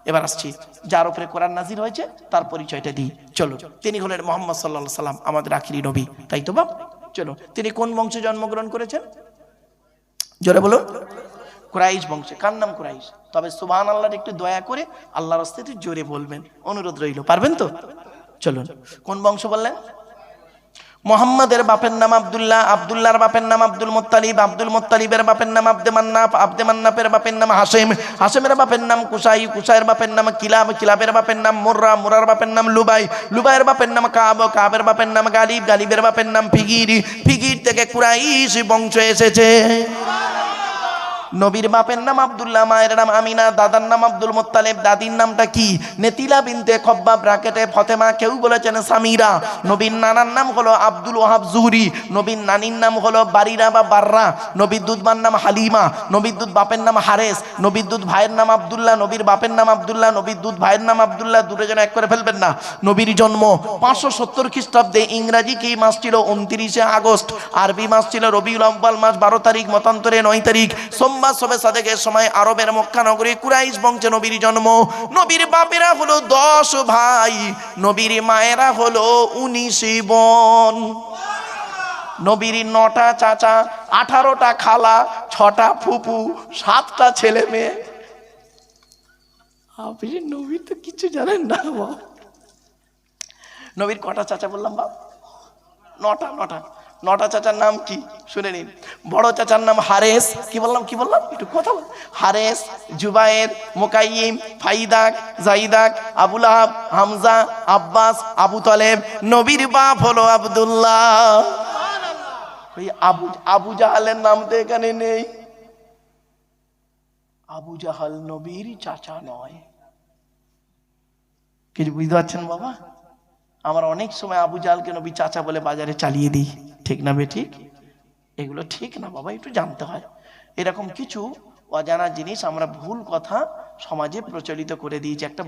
এবার আসছি, যার উপরে কোরআন নাজিল হয়েছে তার পরিচয়টা দিই। চলো, তিনি হলেন মুহাম্মদ সাল্লাল্লাহু আলাইহি সাল্লাম, আমাদের আখিরি নবী, তাই তো বাপ? চলো, তিনি কোন বংশে জন্মগ্রহণ করেছেন? জোরে বলুন। কুরাইশ বংশে। কার নাম? কুরাইশ। তবে সুবহানাল্লাহ একটু দয়া করে আল্লাহর রাস্তায় জোরে বলবেন, অনুরোধ রইল। পারবেন তো? চলুন, কোন বংশ বললেন? মুহাম্মাদের বাপের নাম আব্দুল্লাহ, আব্দুল্লাহর বাপের নাম আব্দুল মুত্তালিব, আব্দুল মুত্তালিবের বাপের নাম আব্দে মান্নাফ, আব্দে মান্নাফের বাপের নাম হাশিম, হাশিমের বাপের নাম কুসাই, কুসাইয়ের বাপের নাম কিলাব, কিলাবের বাপের নাম মুররা, মুরার বাপের নাম লুবাই, লুবাইয়ের বাপের নাম কাব, কাবের বাপের নাম গালিব, গালিবের বাপের নাম ফিগির, ফিগির থেকে কুরাইশ বংশ এসেছে। নবীর বাপের নাম আব্দুল্লাহ, মায়ের নাম আমিনা, দাদার নাম আব্দুল মুত্তালিব, দাদির নামটা কি? নেতিলা বিনতে খব্বাব ব্রাকেটে ফতেমা, কেউ বলেছেন সামিরা। নবীর নানার নাম হলো আব্দুল ওয়াহাব জুহরি, নবীর নানির নাম হলো বারিরা বা বাররা, নবীর দুধবার নাম হালিমা, নবীর দুধ বাপের নাম হারেস, নবীর দুধ ভাইয়ের নাম আব্দুল্লাহ, নবীর বাপের নাম আব্দুল্লাহ, নবীর দুধ ভাইয়ের নাম আব্দুল্লাহ, দুটো যেন এক করে ফেলবেন না। নবীর জন্ম 570 খ্রিস্টাব্দে, ইংরাজি কি মাস ছিল? 29শে আগস্ট, আরবি মাস ছিল রবিউল আউয়াল মাস 12 তারিখ, মতান্তরে 9 তারিখ, সবে সাদেকের সময় আরবের মক্কা নগরী কুরাইশ বংশে নবীর জন্ম। নবীর বাপেরা হলো 10 ভাই, নবীর মায়েরা হলো 19 বোন। নবীর 9টা চাচা, 18টা খালা, 6টা ফুপু, 7টা ছেলে মেয়ে। আপনি নবীর তো কিছু জানেন না। নবীর কটা চাচা বললাম বাপ? 9টা চাচার নাম কি শুনে নিন। বড় চাচার নাম হারেস। কি বললাম? একটু কথা বল। হারেস, জুবায়ের, মুকাইম, ফাইদাক, জাইদাক, আবুল আহাব, হামজা, আব্বাস, আবু তালেব। নবীর বাপ হলো আব্দুল্লাহ। ওই আবু জাহালের নাম তো এখানে নেই। আবু জাহাল নবীর চাচা নয়। কিছু বুঝতে পারছেন বাবা? আমরা অনেক সময় আবু জাহালকে নবী চাচা বলে বাজারে চালিয়ে দিই, ঠিক না ঠিক? এগুলো ঠিক না বাবা, একটু জানতে হয়। এরকম কিছু অজানা জিনিস আমরা ভুল কথা সমাজে প্রচলিত করে দিয়েছি। একটা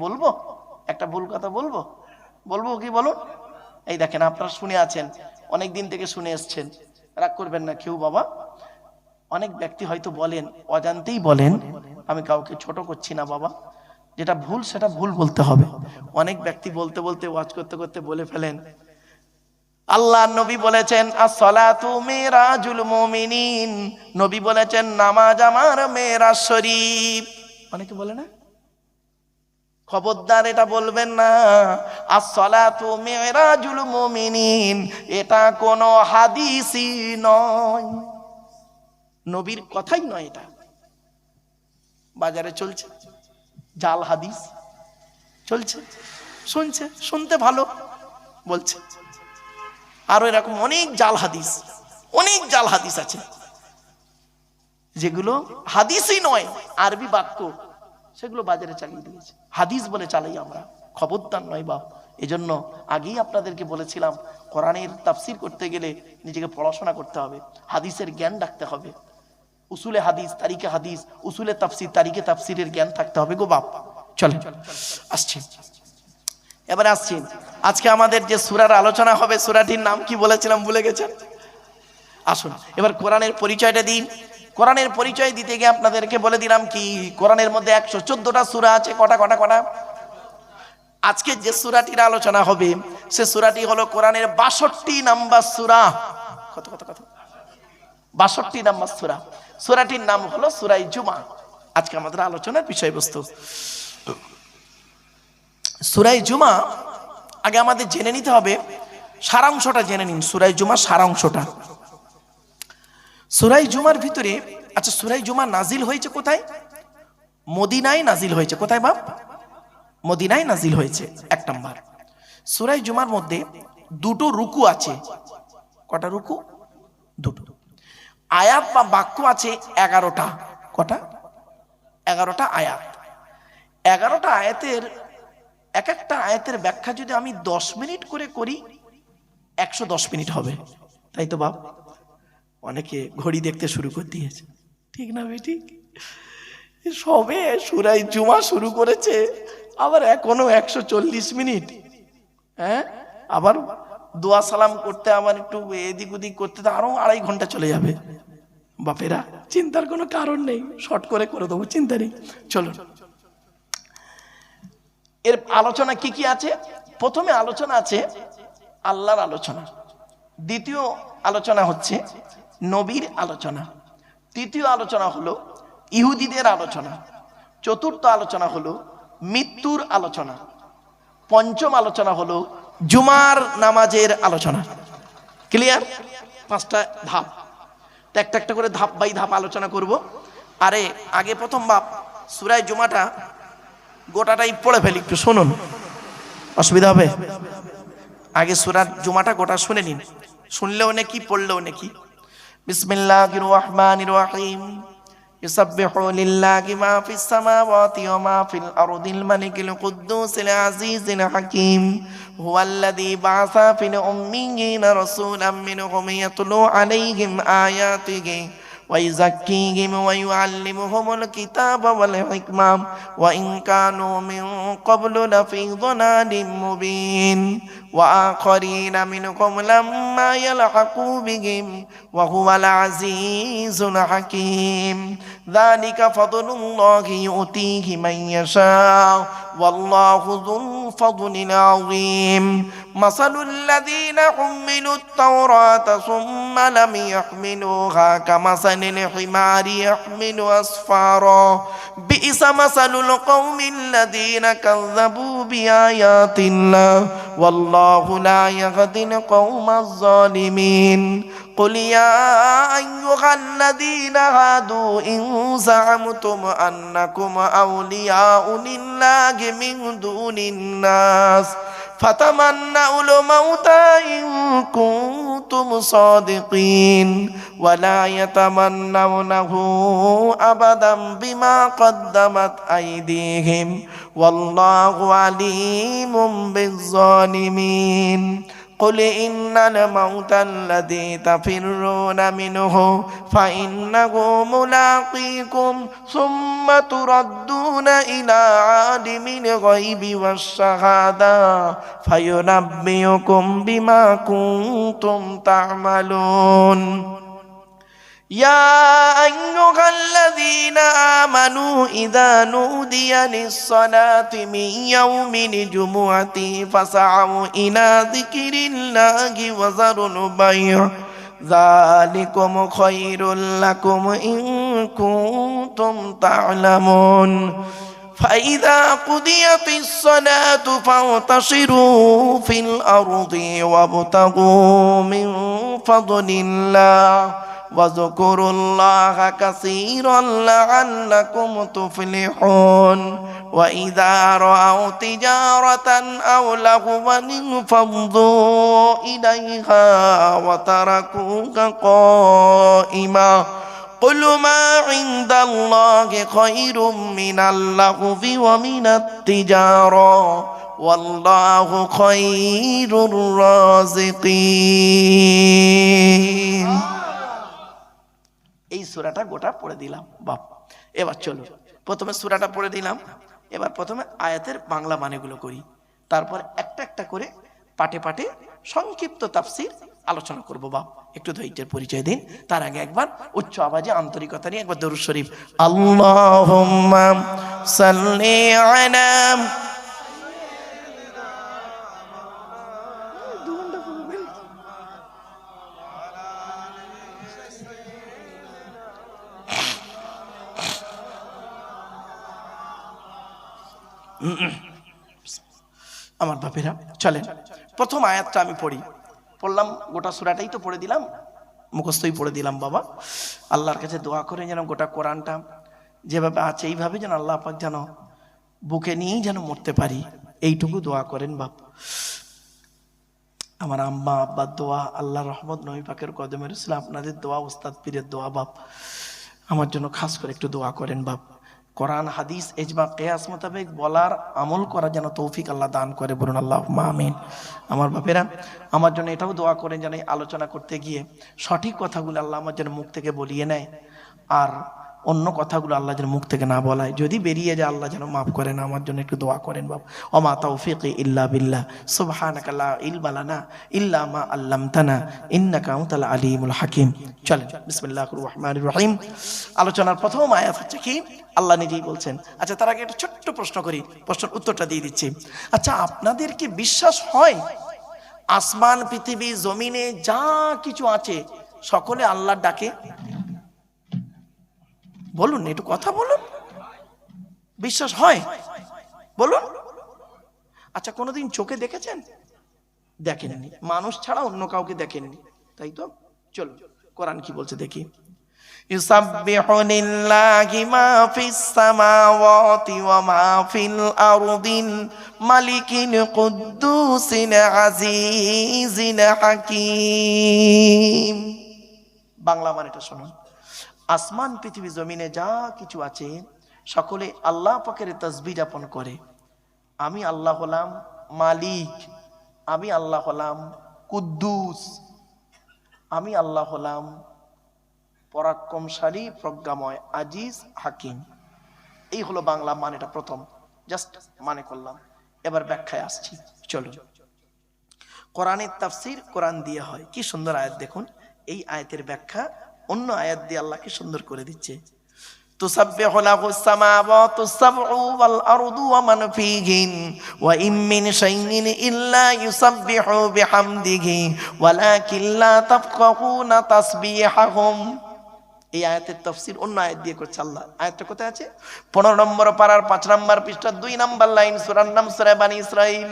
ভুল কথা বলবো কি বলুন? এই দেখেন, আপনারা শুনে আছেন, অনেক দিন থেকে শুনে এসছেন, রাগ করবেন না কেউ বাবা। অনেক ব্যক্তি হয়তো বলেন, অজান্তেই বলেন, আমি কাউকে ছোট করছি না বাবা, যেটা ভুল সেটা ভুল বলতে হবে। অনেক ব্যক্তি বলতে বলতে ওয়াজ করতে করতে বলে ফেলেন, আল্লাহ নবী বলেছেন as-salatu মিরাজুল মুমিনিন, নবী বলেছেন নামাজ আমার মেরাজ শরীফ। অনেকে বলে না, খবরদার এটা বলবেন না। as-salatu মিরাজুল মুমিনিন, এটা কোনো হাদিসই নয়, নবীর কথাই নয়। এটা বাজারে চলছে জাল হাদিস, চলছে, শুনতে ভালো বলছে। আরো এরকম অনেক জাল হাদিস আছে যেগুলো হাদিসই নয়, আরবি বাক্য, সেগুলো বাজারে চালিয়ে দিয়েছে। হাদিস বলে চালাই আমরা, খবরদার নয় বাপ। এজন্য আগেই আপনাদেরকে বলেছিলাম, কোরআনের তাফসির করতে গেলে নিজেকে পড়াশোনা করতে হবে, হাদিসের জ্ঞান রাখতে হবে। উসুলে হাদিস, তারিখে হাদিস, উসুলে তাফসির, তারিখে তাফসিরের জ্ঞান থাকতে হবে গো বাপ। চলেন এবারে আসছি, আজকে আমাদের যে সূরার আলোচনা হবে, সূরাটির নাম কি বলেছিলাম ভুলে গেছেন? আসুন এবার কোরআনের পরিচয়টা দিন। কোরআনের পরিচয় দিতে গিয়ে আপনাদেরকে বলে দিলাম কি, কোরআনের মধ্যে 114টা সূরা আছে। কটা? আজকে যে সূরাটির আলোচনা হবে সে সূরাটি হলো কোরআনের 62 নাম্বার সূরা। কত কত কত 62 নাম্বার সূরা। সূরাটির নাম হলো সূরা জুমা। আজকে আমাদের আলোচনার বিষয়বস্তু সূরা জুমা। আগে আমাদের জেনে নিতে হবে সারাংশটা জেনে নিন। সূরা জুমা সারাংশটা। সূরা জুমার ভিতরে, আচ্ছা সূরা জুমা নাজিল হয়েছে কোথায়? মদিনায় নাজিল হয়েছে। কোথায় বাপ? মদিনায় নাজিল হয়েছে। এক নাম্বার। সূরা জুমার মধ্যে দুটো রুকু আছে। কটা রুকু? দুটো। আয়াত বা বাক্য আছে 11টা। কটা? 11টা আয়াত। 11টা আয়াতের এক একটা আয়াতের ব্যাখ্যা যদি আমি 10 মিনিট করে করি 110 মিনিট হবে, তাই তো বাপ? অনেকে ঘড়ি দেখতে শুরু করে দিয়েছে, ঠিক না বেঠিক? সবে সূরা জুমা শুরু করেছে, আবার এখনো 140 মিনিট। হ্যাঁ, আবার দোয়া সালাম করতে, আবার একটু এদিক ওদিক করতে তো আরো 2.5 ঘন্টা চলে যাবে। বাপেরা, চিন্তার কোনো কারণ নেই, শর্ট করে দেবো, চিন্তা নেই। চলো, এর আলোচনা কি কি আছে? প্রথমে আলোচনা আছে আল্লাহর আলোচনা, দ্বিতীয় আলোচনা হচ্ছে নবীর আলোচনা, তৃতীয় আলোচনা হলো ইহুদিদের আলোচনা, চতুর্থ আলোচনা হলো মৃত্যুর আলোচনা, পঞ্চম আলোচনা হলো জুমার নামাজের আলোচনা। ক্লিয়ার? 5টা ধাপ। তো একটা একটা করে ধাপ বাই ধাপ আলোচনা করব। আরে আগে প্রথম বাপ সূরা জুমাটা গোটাটাই পড়ে ফেলি, একটু শুনুন, অসুবিধা হবে? আগে সূরা জুমাটা গোটা শুনে নিন, শুনলেও নাকি পড়লেও নাকি। বিসমিল্লাহির রহমানির রহিম। ইউসাব্বিহু লিল্লাহি মা ফিস সামাওয়াতি ওয়া মা ফিল আরদিল মালিকিল কুদ্দুসিল আজিজিল হাকীম হুয়াল্লাযী বা'আসা ফিল উম্মিয়িনা রাসূলাম মিনহুম ইয়াতলু আলাইহিম আয়াতিহি ويزكيهم ويعلمهم الكتاب والحكمة وإن كانوا من قبل لفي ضلال مبين وآخرين منهم لما يلحقوا بهم وهو العزيز الحكيم ذلك فضل الله يؤتيه من يشاء والله ذو الفضل العظيم مثل الذين حملوا التوراة ثم لم يحملوها كمثل الحمار يحمل أسفارا بئس مثل القوم الذين كذبوا بآيات الله والله لا يهدي القوم الظالمين قل يا أيها الذين هادوا إن زعمتم أنكم أولياء لله من دون الناس فتمنوا الموت إن كنتم صادقين ولا يتمنونه أبدا بما قدمت أيديهم والله عليم بالظالمين قل إن الموت الذي تفرون منه فإنه ملاقيكم ثم تردون إلى عالم الغيب والشهادة فينبئكم بما كنتم تعملون يا أيها الذين آمنوا إذا نودي للصلاة من يوم الجمعة فاسعوا إلى ذكر الله وذروا البيع ذلكم خير لكم إن كنتم تعلمون فإذا قضيت الصلاة فانتشروا في الأرض وابتغوا من فضل الله واذكروا الله كثيرا لعلكم تفلحون وإذا رأوا تجارة أو لهوا انفضوا إليها وتركوك قائما قل ما عند الله خير من اللهو ومن التجارة والله خير الرازقين এই সূরাটা গোটা পড়ে দিলাম বাপ। এবার চলো প্রথমে সূরাটা পড়ে দিলাম, এবার প্রথমে আয়াতের বাংলা মানেগুলো করি, তারপর একটা একটা করে পাটে পাটে সংক্ষিপ্ত তাফসীর আলোচনা করব বাপ। একটু ধৈর্যের পরিচয় দিন। তার আগে একবার উচ্চ আওয়াজে আন্তরিকতা নিয়ে একবার দরুদ শরীফ আল্লাহুম্মা সাল্লি আলা আমার বাপেরা চলেন প্রথম আয়াতটা আমি পড়লাম, গোটা সূরাটাই তো পড়ে দিলাম, মুখস্থই পড়ে দিলাম বাবা। আল্লাহর কাছে দোয়া করে যেন গোটা কোরআনটা যেভাবে আছে এইভাবে যেন আল্লাহ পাক যেন বুকে নিয়েই যেন মরতে পারি, এইটুকু দোয়া করেন বাপ। আমার আম্মা আব্বার দোয়া, আল্লাহর রহমত, নবী পাকের কদমের রসুল, আপনাদের দোয়া, উস্তাদ পীরের দোয়া বাপ, আমার জন্য খাস করে একটু দোয়া করেন বাপ। কোরআন হাদিস ইজমা কিয়াস মোতাবেক বলার আমল করা যেন তৌফিক আল্লাহ দান করে, বলুন আল্লাহুম্মা আমিন। আমার বাপেরা আমার জন্য এটাও দোয়া করেন যেন আলোচনা করতে গিয়ে সঠিক কথাগুলো আল্লাহ আমার যেন মুখ থেকে বলিয়ে নেয়, আর অন্য কথাগুলো আল্লাহ যেন মুখ থেকে না বলায়, যদি বেরিয়ে যায় আল্লাহ যেন মাফ করেন। আমার জন্য একটু দোয়া করেন বাপ। ওমা তাওফিকি ইল্লা বিল্লাহ, সুবহানাকা লা ইলমা লানা ইল্লা মা আল্লামতানা ইন্নাকা আনতাল আলিমুল হাকিম। চলেন বিসমিল্লাহির রহমানির রহিম। আলোচনার প্রথম আয়াত হচ্ছে কি, আল্লাহ নিজেই বলছেন। আচ্ছা তার আগে একটা ছোট্ট প্রশ্ন করি, প্রশ্নের উত্তরটা দিয়ে দিচ্ছি। আচ্ছা আপনাদের কি বিশ্বাস হয় আসমান পৃথিবী জমিনে যা কিছু আছে সকলে আল্লাহর ডাকে? বলুন একটু কথা বলুন, বিশ্বাস হয় বলুন। আচ্ছা কোনোদিন চোখে দেখেছেন? দেখেননি, মানুষ ছাড়া অন্য কাউকে দেখেননি, তাই তো? চলো কোরআন কি বলছে দেখি। ইউসাব্বিহু লিল্লাহি মা ফিস সামাওয়াতি ওয়া মা ফিল আরদিল মালিকিল কুদ্দুসিল আজিজিল হাকীম। বাংলা মানেটা শুনুন। আসমান পৃথিবী জমিনে যা কিছু আছে সকলে আল্লাহ পাকের তাসবিহ যাপন করে। আমি আল্লাহ হলাম মালিক, আমি আল্লাহ হলাম কুদ্দুস, আমি আল্লাহ হলাম পরাক্রমশালী, প্রজ্ঞাময়, আজিজ, হাকিম। এই হলো বাংলা মানেটা, প্রথম জাস্ট মানে করলাম। এবার ব্যাখ্যায় আসছি, চলুন। কোরআনের তাফসীর কোরআন দিয়ে হয়, কি সুন্দর আয়াত দেখুন। এই আয়াতের ব্যাখ্যা অন্য আয়াত দিয়ে আল্লাহ কি সুন্দর করে দিচ্ছে। তুসাব্বিহু লাহুস সামাওয়াতুস সাবউ ওয়াল আরদু ওয়া মান ফীহিন ওয়া ইম মিন শাইইন ইল্লা ইউসাব্বিহু বিহামদিহি ওয়ালাকিন লা তাফকাহুনা তাসবিহাহুম। এই আয়াতের তাফসীর অন্য আয়াত দিয়ে করছে আল্লাহ। আয়াতটা কোথায় আছে? 15 নম্বর পারার 5 নম্বর পৃষ্ঠা 2 নম্বর লাইন, সূরার নাম সূরা বনী ইসরাঈল।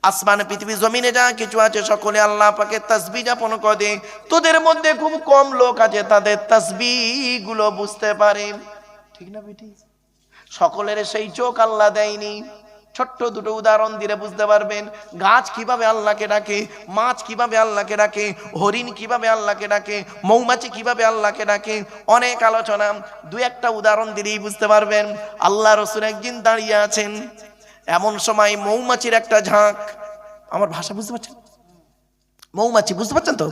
আসমান পৃথিবী জমিনে যা কিছু আছে সকলে আল্লাহ পাকের তাসবিহ যাপন করে। তোদের মধ্যে খুব কম লোক আছে তাদের তাসবিহ গুলো বুঝতে পারে, ঠিক না বেটি? সকলের সেই চোখ আল্লাহ দেয়নি। ছোট্ট দুটো উদাহরণ দিলে বুঝতে পারবেন গাছ কিভাবে আল্লাহকে ডাকে, মাছ কিভাবে আল্লাহকে ডাকে, হরিণ কিভাবে আল্লাহকে ডাকে, মৌমাছি কিভাবে আল্লাহকে ডাকে। অনেক আলোচনা, দু একটা উদাহরণ দিলেই বুঝতে পারবেন। আল্লাহ রাসূল একদিন দাঁড়িয়ে আছেন, এমন সময় মৌমাছির একটা ঝাঁক, আমার ভাষা বুঝতে পারছেন? মৌমাছি বুঝতে পারছেন তো?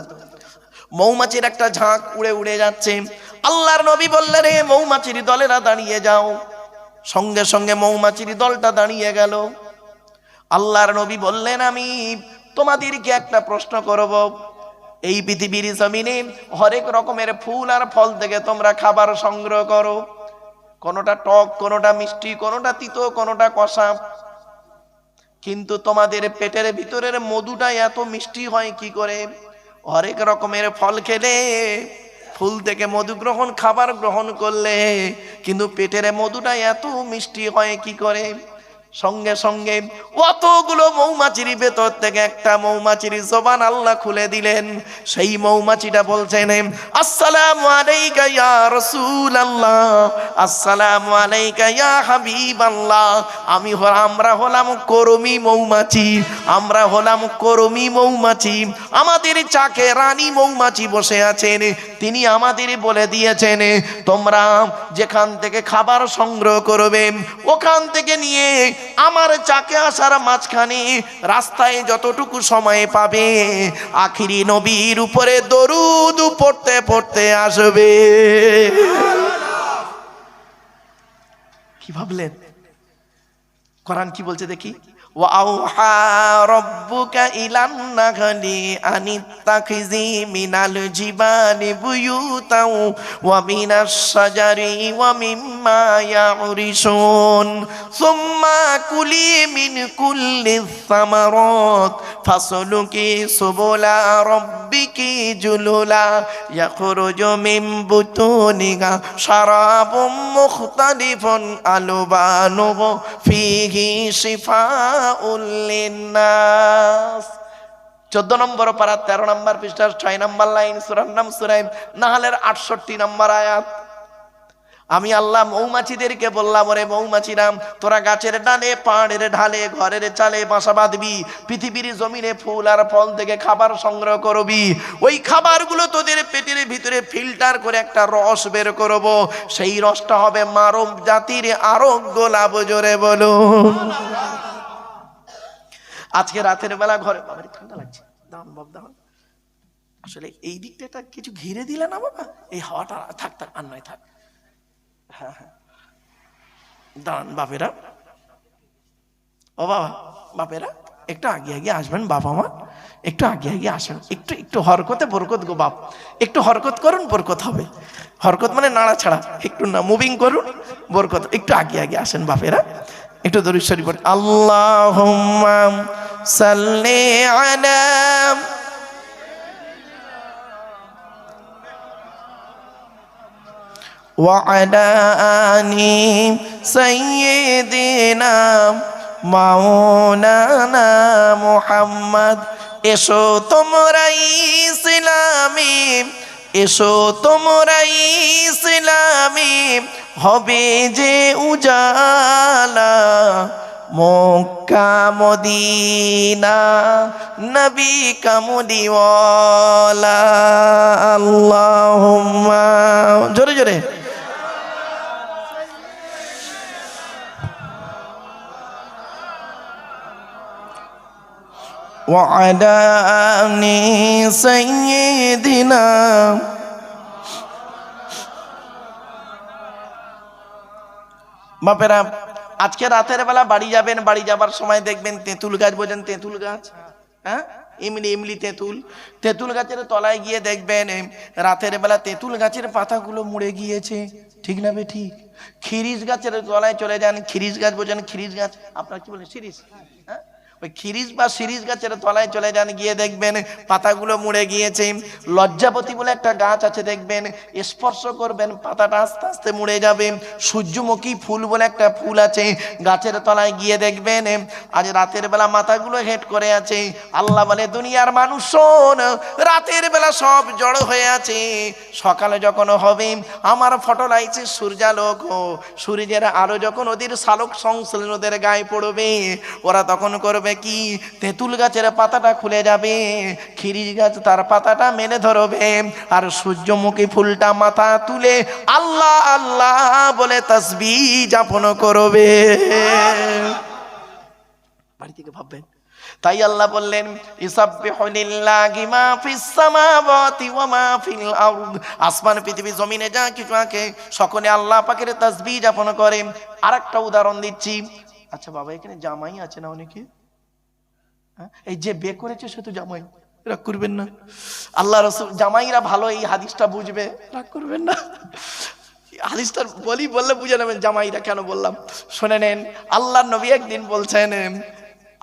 মৌমাছির একটা ঝাঁক উড়ে উড়ে যাচ্ছে। আল্লাহর নবী বললেন, রে মৌমাছির দলেরা দাঁড়িয়ে যাও। সঙ্গে সঙ্গে মৌমাছির দলটা দাঁড়িয়ে গেল। আল্লাহর নবী বললেন, আমি তোমাদেরকে একটা প্রশ্ন করব। এই পৃথিবীর জমিনে হরেক রকমের ফুল আর ফল থেকে তোমরা খাবার সংগ্রহ করো, কোনোটা টক, কোনোটা মিষ্টি, কোনোটা তিতো, কোনোটা কষা, কিন্তু তোমাদের পেটের ভিতরের মধুটা এত মিষ্টি হয় কি করে? হরেক রকমের ফল খেলে, ফুল থেকে মধু গ্রহণ, খাবার গ্রহণ করলে, কিন্তু পেটের মধুটা এত মিষ্টি হয় কি করে? সঙ্গে সঙ্গে অতগুলো মৌমাছির ভেতর থেকে একটা মৌমাছির জবান আল্লাহ খুলে দিলেন। সেই মৌমাছিটা বলছেন, আসসালামু আলাইকা ইয়া রাসূলুল্লাহ, আসসালামু আলাইকা ইয়া হাবিবাল্লাহ। আমরা হলাম কর্মী মৌমাছি, আমরা হলাম কর্মী মৌমাছি। আমাদের চাকে রানী মৌমাছি বসে আছেন, তিনি আমাদের বলে দিয়েছেন তোমরা যেখান থেকে খাবার সংগ্রহ করবে ওখান থেকে নিয়ে আমার চাকে আসার মাঝখানে রাস্তায় যতটুকু সময় পাবে আখিরি নবীর উপরে দরুদ পড়তে পড়তে আসবে। কি ভাবলেন? কোরআন কি বলছে দেখি। وأوحى ربك إلى النخل أن اتخذي من الجبال بيوتا ومن الشجر ومما يعرشون ثم كلي من كل الثمرات فاسلكي سبل ربك ذللا يخرج من بطونها شراب مختلف ألوانه فيه شفاء للناس 14 নম্বর পারা 13 নম্বর পৃষ্ঠার 6 নম্বর লাইন সূরার নাম সূরা নাহলের 68 নম্বর আয়াত। আমি আল্লাহ মৌমাছিদেরকে বললাম, ওরে মৌমাছিরা, তোরা গাছের ডালে, পাহাড়ের ঢালে, ঘরের চালে বাসা বাঁধবি, পৃথিবীর জমিনে ফুল আর ফল থেকে খাবার সংগ্রহ করবি। ওই খাবারগুলো তোদের পেটের ভিতরে ফিল্টার করে একটা রস বের করব, সেই রসটা হবে মানব জাতির আরোগ্য লাভ। জোরে বলো। আজকে রাতের বেলা ঘরে, বাবা ঠান্ডা লাগছে, দাম বাপ দাম, আসলে এই দিকটা কিছু ঘিরে দিলে না বাবা, এই হাওয়াটা থাক থাক আর নয় থাক। হ্যাঁ হ্যাঁ দাঁড়ান বাপেরা, ও বাবা বাপেরা একটু আগে আগে আসবেন, বাবা মা একটু আগে আগে আসেন, একটু একটু হরকতে বরকত গো বাপ, একটু হরকত করুন বরকত হবে। হরকত মানে নাড়া ছাড়া, একটু না মুভিং করুন বরকত। একটু আগে আগে আসেন বাপেরা, একটু দরুদ শরীফ পড়ুন। আল্লাহুম্মা সাল্লি আলা وعلى آل سيدنا مولانا محمد। এসো তোমরা ইসলামী, এসো তোমরা ইসলামী, হবে যে উজালা, মক্কা মদিনা নবী কামলিওয়ালা। আল্লাহুম্মা, জোরে জোরে। وعلى آل سيدنا। বাপেরা আজকে রাতের বেলা বাড়ি যাবেন, বাড়ি যাবার সময় দেখবেন তেঁতুল গাছ, বোঝেন তেঁতুল গাছ, হ্যাঁ এমনি এমনি তেঁতুল, তেঁতুল গাছের তলায় গিয়ে দেখবেন রাতের বেলা তেঁতুল গাছের পাতাগুলো মুড়ে গিয়েছে, ঠিক না বে ঠিক? খিরিস গাছের তলায় চলে যান, খিরিস গাছ বোঝেন, খিরিস গাছ আপনার কি বলেন শিরিষ, হ্যাঁ ওই খিরিস বা শিরিষ গাছের তলায় চলে যান, গিয়ে দেখবেন পাতাগুলো মুড়ে গিয়েছে। লজ্জাপতি বলে একটা গাছ আছে, দেখবেন স্পর্শ করবেন পাতাটা আস্তে আস্তে মুড়ে যাবে। সূর্যমুখী ফুল বলে একটা ফুল আছে, গাছের তলায় গিয়ে দেখবেন আজ রাতের বেলা মাথাগুলো হেট করে আছে। আল্লাহ বলে দুনিয়ার মানুষ শোন, রাতের বেলা সব জড়ো হয়ে আছে, সকালে যখন হবে আমার ফটো লাইছে সূর্যালোক, সূর্যের আলো যখন ওদের শালক সংশ্লেষ ওদের গায়ে পড়বে, ওরা তখন করবে কি, তেঁতুল গাছের পাতাটা খুলে যাবে, খিরিস গাছ তার পাতাটা মেলে ধরবে, আর সূর্যমুখী ফুলটা মাথা তুলে আল্লাহ আল্লাহ বলে তাসবিহ যাপন করবে। বাড়ি থেকে ভাববেন। তাই আল্লাহ বললেন ইসাব্বিহু লিল্লাহি মা ফিস সামাওয়াতি ওয়া মা ফিল আরদ, আসমান পৃথিবী জমিনে যা কিছু আছে সকলে আল্লাহ পাকের তাসবিহ যাপন করে। আরেকটা উদাহরণ দিচ্ছি। আচ্ছা বাবা, এখানে জামাই আছে না অনেকে? এই যে বে করেছে সে তো জামাই, রাগ করবেন না। আল্লাহ রাসূল জামাইরা ভালো এই হাদিসটা বুঝবে, রাগ করবেন না। হাদিসটা বললে বুঝে নেবেন জামাইরা কেন বললাম, শুনে নেন। আল্লাহর নবী একদিন বলছেন,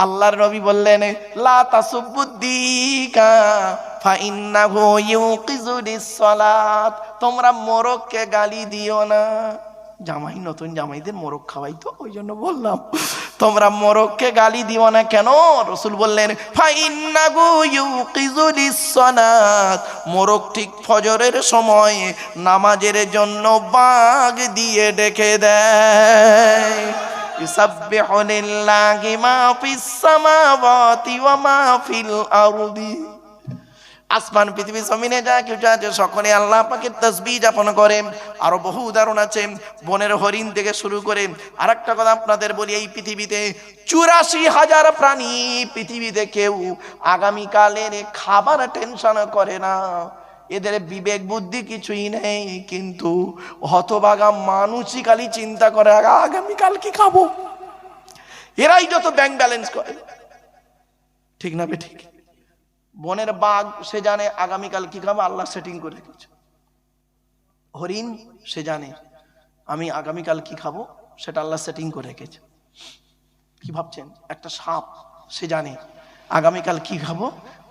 আল্লাহর নবী বললেন লা তাসুবুদ্দিকা ফা ইন্নাহু ইউকিজুলিস সালাত, তোমরা মোরগকে গালি দিও না। জামাই নতুন জামাইদের মোরগ খাওয়াই তো, ওই জন্য বললাম তোমরা মোরগকে গালি দিও না। কেন? রাসূল বললেন ফা ইন্নাহু ইউকিজুলিস সালাত, মোরগ ঠিক ফজরের সময় নামাজের জন্য বাগ দিয়ে ডেকে দেয়। ইসাব্বিহু লিল্লাহি মা ফিস সামাওয়াতি ওয়া মা ফিল আরদি, আসমান পৃথিবী জমিনে যা কিছু আছে সকলে আল্লাহ পাকের তাসবিহ যাপন করে। আরো বহু উদাহরণ আছে, বনের হরিণ থেকে শুরু করে। আরেকটা কথা আপনাদের বলি, এই পৃথিবীতে ৮৪,০০০ প্রাণী, পৃথিবীতে কেউ আগামীকালের খাবার টেনশন করে না, এদের বিবেক বুদ্ধি কিছুই নেই, কিন্তু হতভাগা মানুষই খালি চিন্তা করে আগামীকাল কি খাবো। এরাই যত ব্যাংক ব্যালেন্স করে, ঠিক না বে ঠিক? বনের বাঘ সে জানে আগামীকাল কি খাবে, আল্লাহ সেটিং করে রেখেছে। হরিণ সে জানে আমি আগামীকাল কি খাবো, সেটা আল্লাহ সেটিং করে রেখেছে। কি ভাবছেন? একটা সাপ সে জানে আগামীকাল কি খাবো,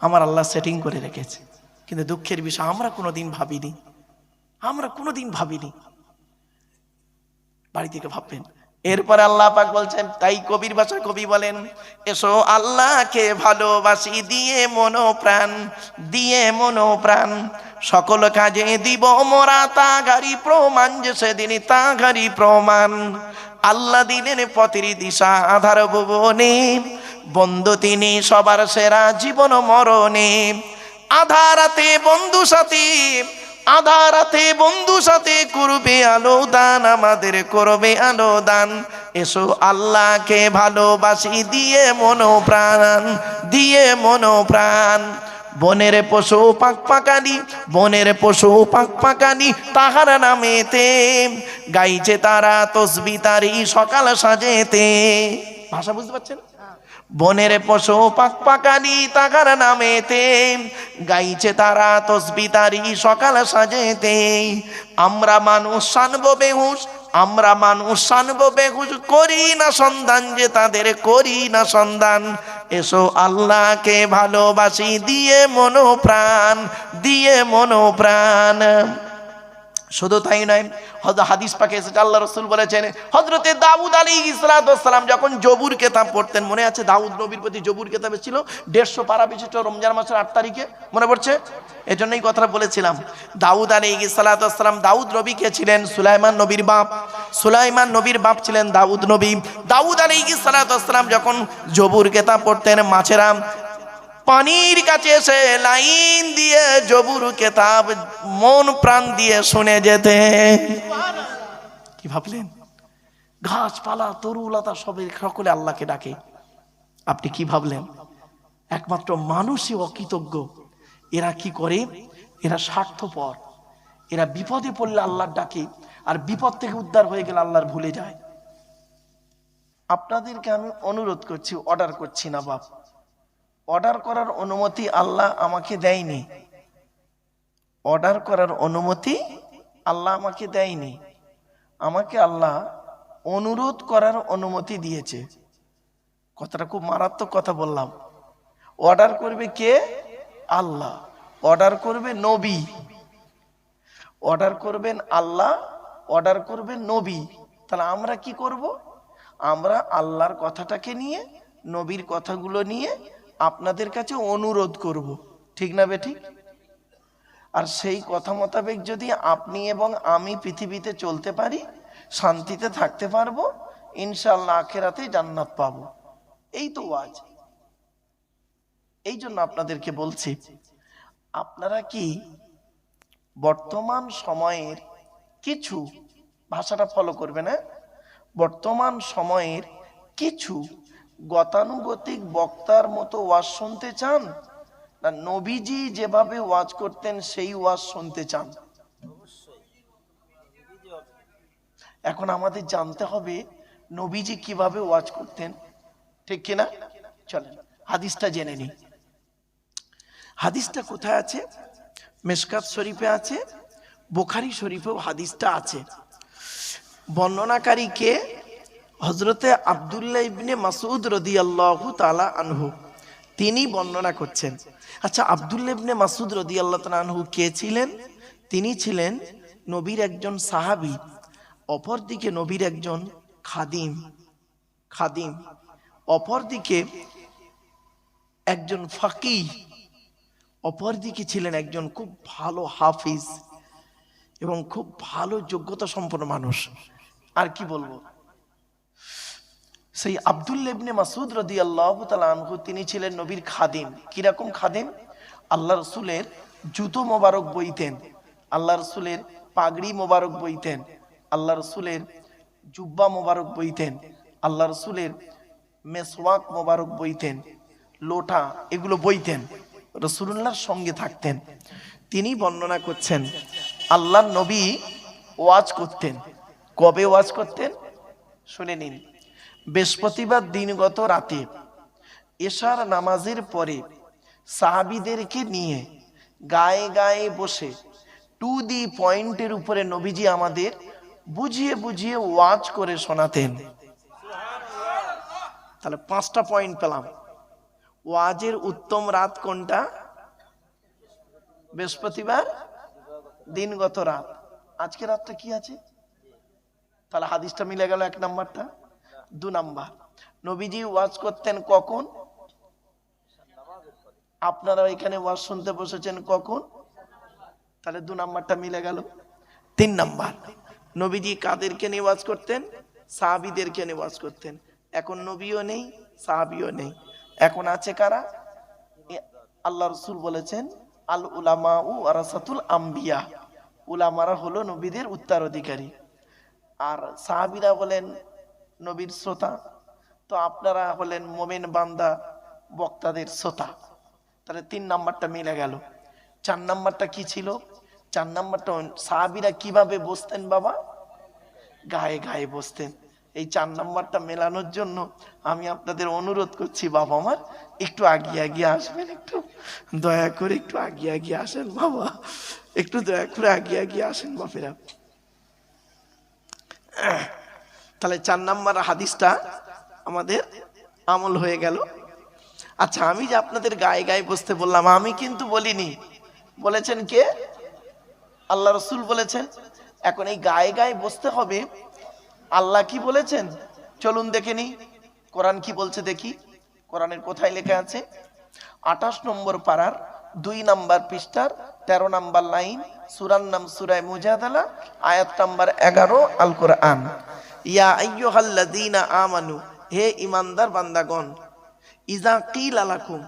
আমার আল্লাহ সেটিং করে রেখেছে। কিন্তু দুঃখের বিষয় আমরা কোনোদিন ভাবিনি, আমরা কোনোদিন ভাবিনি। বাড়ি থেকে ভাববেন। এরপরে আল্লাহ পাক বলছেন, তাই কবির ভাষায় কবি বলেন, এসো আল্লাহকে ভালোবাসি দিয়ে মনো প্রাণ, দিয়ে মনো প্রাণ, সকল কাজে দিব মোরা তাগারি প্রমাণ, যে সেদিন তাগারি প্রমাণ। আল্লাহ দিলেন পথের দিশা আধার ভুবনে, বন্ধু তিনি সবার সেরা জীবন মরণে। আধারাতে বন্ধু সাথী, আধারাতে বন্ধু সাথে করবে আলো দান, আমাদের করবে আলো দান। এসো আল্লাহকে ভালোবাসি দিয়ে মনো প্রাণ, দিয়ে মনো প্রাণ। বনের পশু পাক পাকানি, বনের পশু পাক পাকানি, তাহার নামেতে গাইছে তারা তসবি তারি সকাল সাজেতে। ভাষা বুঝতে পারছেন? বনের পশু পাক পাকানি, তাহার নামেতে গাইছে তারা তসবি তারি সকাল সাজেতে। আমরা মানুষ শানবো বেহুশ, আমরা মানুষ শানবো বেহুশ, করি না সন্ধান, যে তাদের করি না সন্ধান। এসো আল্লাহকে ভালোবাসি দিয়ে মনো প্রাণ, দিয়ে মনো প্রাণ। শুধু তাই নয়, হাদিস পাকে এসেছে আল্লাহ রাসূল বলেছেন, হযরতে দাউদ আলাইহিস সালাম যখন জবুর কিতাব পড়তেন, মনে আছে দাউদ নবীর প্রতি জবুর কিতাবে ছিল 150 পারা বিশিষ্ট, রমজান মাসের 8 তারিখে, মনে পড়ছে? এজন্যই কথাটা বলেছিলাম। দাউদ আলাইহিস সালাম, দাউদ নবী কে ছিলেন? সুলাইমান নবীর বাপ, সুলাইমান নবীর বাপ ছিলেন দাউদ নবী। দাউদ আলাইহিস সালাম যখন জবুর কিতাব পড়তেন, মাছেরা পানির কাছে এসে লাইন দিয়ে জবুর কিতাব মন প্রাণ দিয়ে শুনে যেতে। কি ভাবলেন? গাছপালা তরুলতা সবে সকলে আল্লাহকে ডাকে, আপনি কি ভাবলেন? একমাত্র মানুষই অকৃতজ্ঞ। এরা কি করে? এরা স্বার্থপর, এরা বিপদে পড়লে আল্লাহর ডাকে, আর বিপদ থেকে উদ্ধার হয়ে গেলে আল্লাহর ভুলে যায়। আপনাদেরকে আমি অনুরোধ করছি, অর্ডার করছি না বাপ, অর্ডার করার অনুমতি আল্লাহ আমাকে দেয়নি, অর্ডার করার অনুমতি আল্লাহ আমাকে দেয়নি, আমাকে আল্লাহ অনুরোধ করার অনুমতি দিয়েছে। কথাটা খুব মারাত্মক কথা বললাম। অর্ডার করবে কে? আল্লাহ। অর্ডার করবে নবী, অর্ডার করবেন আল্লাহ, অর্ডার করবেন নবী। তাহলে আমরা কি করব? আমরা আল্লাহর কথাটাকে নিয়ে, নবীর কথাগুলো নিয়ে আপনাদের কাছে অনুরোধ করব, ঠিক না বেঠিক? আর সেই কথা মোতাবেক যদি আপনি এবং আমি পৃথিবীতে চলতে পারি, শান্তিতে থাকতে পারবো, ইনশাআল্লাহ আখিরাতে জান্নাত পাবো। এই তো ওয়াজ। এই জন্য আপনাদেরকে বলছি, আপনারা কি বর্তমান সময়ের কিছু, ভাষাটা ফলো করবে না, বর্তমান সময়ের কিছু গতানুগতিক বক্তার মতো ওয়াজ শুনতে চান, না নবীজি যেভাবে ওয়াজ করতেন সেই ওয়াজ শুনতে চান? এখন আমাদের জানতে হবে নবীজি কিভাবে ওয়াজ করতেন, ঠিক কিনা? চলেন হাদিসটা জেনে নিই। হাদিসটা কোথায় আছে? মিশকাত শরীফে আছে, বুখারী শরীফেও হাদিসটা আছে। বর্ণনাকারী কে? হযরতে আব্দুল্লাহ ইবনে মাসউদ রাদিয়াল্লাহু তাআলা আনহু, তিনি বর্ণনা করছেন। আচ্ছা, আব্দুল্লাহ ইবনে মাসউদ রাদিয়াল্লাহু তাআলা আনহু কে ছিলেন? তিনি ছিলেন নবীর একজন সাহাবী, অপরদিকে নবীর একজন খাদিম, খাদিম, অপরদিকে একজন ফাকিহ, অপরদিকে ছিলেন একজন খুব ভালো হাফিজ এবং খুব ভালো যোগ্যতা সম্পন্ন মানুষ। আর কি বলবো, সেই আব্দুল্লাহ ইবনে মাসউদ রাদিয়াল্লাহু তাআলা আনহু তিনি ছিলেন নবীর খাদিম। কিরকম খাদিম? আল্লাহ রসুলের জুতো মোবারক বইতেন, আল্লাহ রসুলের পাগড়ি মোবারক বইতেন, আল্লাহ রসুলের জুব্বা মোবারক বইতেন, আল্লাহ রসুলের মেসওয়াক মোবারক বইতেন, লোটা, এগুলো বইতেন, রাসূলুল্লাহর সঙ্গে থাকতেন। তিনি বর্ণনা করছেন, আল্লাহর নবী ওয়াজ করতেন। কবে ওয়াজ করতেন? শুনে নিন। বৃহস্পতিবার দিনগত রাতে এশার নামাজের পরে সাহাবীদেরকে নিয়ে গায়ে গায়ে বসে টু দি পয়েন্টের উপরে নবীজি আমাদের বুঝিয়ে বুঝিয়ে ওয়াজ করে শোনাতেন। তাহলে 5টা পয়েন্ট পেলাম। ওয়াজের উত্তম রাত কোনটা? বৃহস্পতিবার দিনগত রাত। আজকে রাতটা কি আছে? তাহলে হাদিসটা মিলে গেল 1 নাম্বারটা। 2 নাম্বার, নবীজি ওয়াজ করতেন কখন? আপনারা এখানে ওয়াজ শুনতে বসেছেন কখন? তাহলে 2 নাম্বারটা মিলে গেল। 3 নাম্বার, নবীজি কাদেরকে নিয়ে ওয়াজ করতেন? সাহাবীদেরকে নিয়ে ওয়াজ করতেন। এখন নবীও নেই, সাহাবীও নেই, এখন আছে কারা? আল্লাহ রাসূল বলেছেন আল উলামাউ ওয়ারাসাতুল আম্বিয়া, উলামারা হলো নবীদের উত্তরাধিকারী, আর সাহাবীরা বলেন নবীর শ্রোতা। তো আপনারা হলেন মুমিন বান্দা, বক্তাদের শ্রোতা। তাহলে 3 নাম্বারটা মিলে গেল। 4 নাম্বারটা কি ছিল? 4 নাম্বারটা সাহাবীরা কিভাবে বসতেন বাবা? গায়ে গায়ে বসতেন। এই 4 নাম্বারটা মেলানোর জন্য আমি আপনাদের অনুরোধ করছি, বাবা আমার একটু আগিয়ে আগিয়ে আসবেন, একটু দয়া করে একটু আগিয়ে আগিয়ে আসেন বাবা, একটু দয়া করে আগিয়ে আগিয়ে আসেন বাপেরা। তাহলে 4 নাম্বার হাদিসটা আমাদের আমল হয়ে গেল। আচ্ছা, আমি যে আপনাদের গায়ে গায়ে বসতে বললাম, আমি কিন্তু বলিনি, বলেছেন কে? আল্লাহ রাসূল বলেছেন। এখন এই গায়ে গায়ে বসতে হবে, আল্লাহ কি বলেছেন চলুন দেখে নি। কোরআন কি বলছে দেখি। কোরআনের কোথায় লেখা আছে? 28 নম্বর পারার 2 নাম্বার পৃষ্ঠার 13 নাম্বার লাইন, সূরার নাম সূরা মুজাদালা, আয়াত নাম্বার 11, আল কোরআন। ইয়া আইয়ুহাল্লাযীনা আমানু, হে ঈমানদার বান্দাগণ, ইযা কিলা লাকুম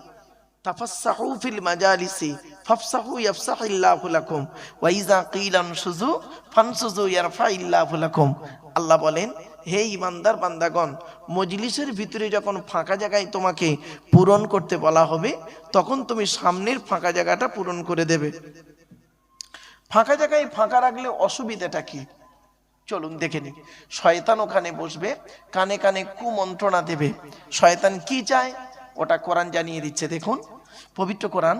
তাফাসসাহু ফিল মাজালিসি ফাফসাহু ইয়াফসাহিল্লাহু লাকুম ওয়া ইযা কিলা আনশুযু ফানশুযু ইয়ারফাইল্লাহু লাকুম। আল্লাহ বলেন, হে ঈমানদার বান্দাগণ, মজলিসের ভিতরে যখন ফাঁকা জায়গায় তোমাকে পূরণ করতে বলা হবে, তখন তুমি সামনের ফাঁকা জায়গাটা পূরণ করে দেবে। ফাঁকা জায়গায় ফাঁকা রাখলে অসুবিধাটা কি? চলুন দেখে নি। শয়তান ওখানে বসবে, কানে কানে কুমন্ত্রণা দেবে। শয়তান কি চায় ওটা কোরআন জানিয়ে দিচ্ছে। দেখুন পবিত্র কোরআন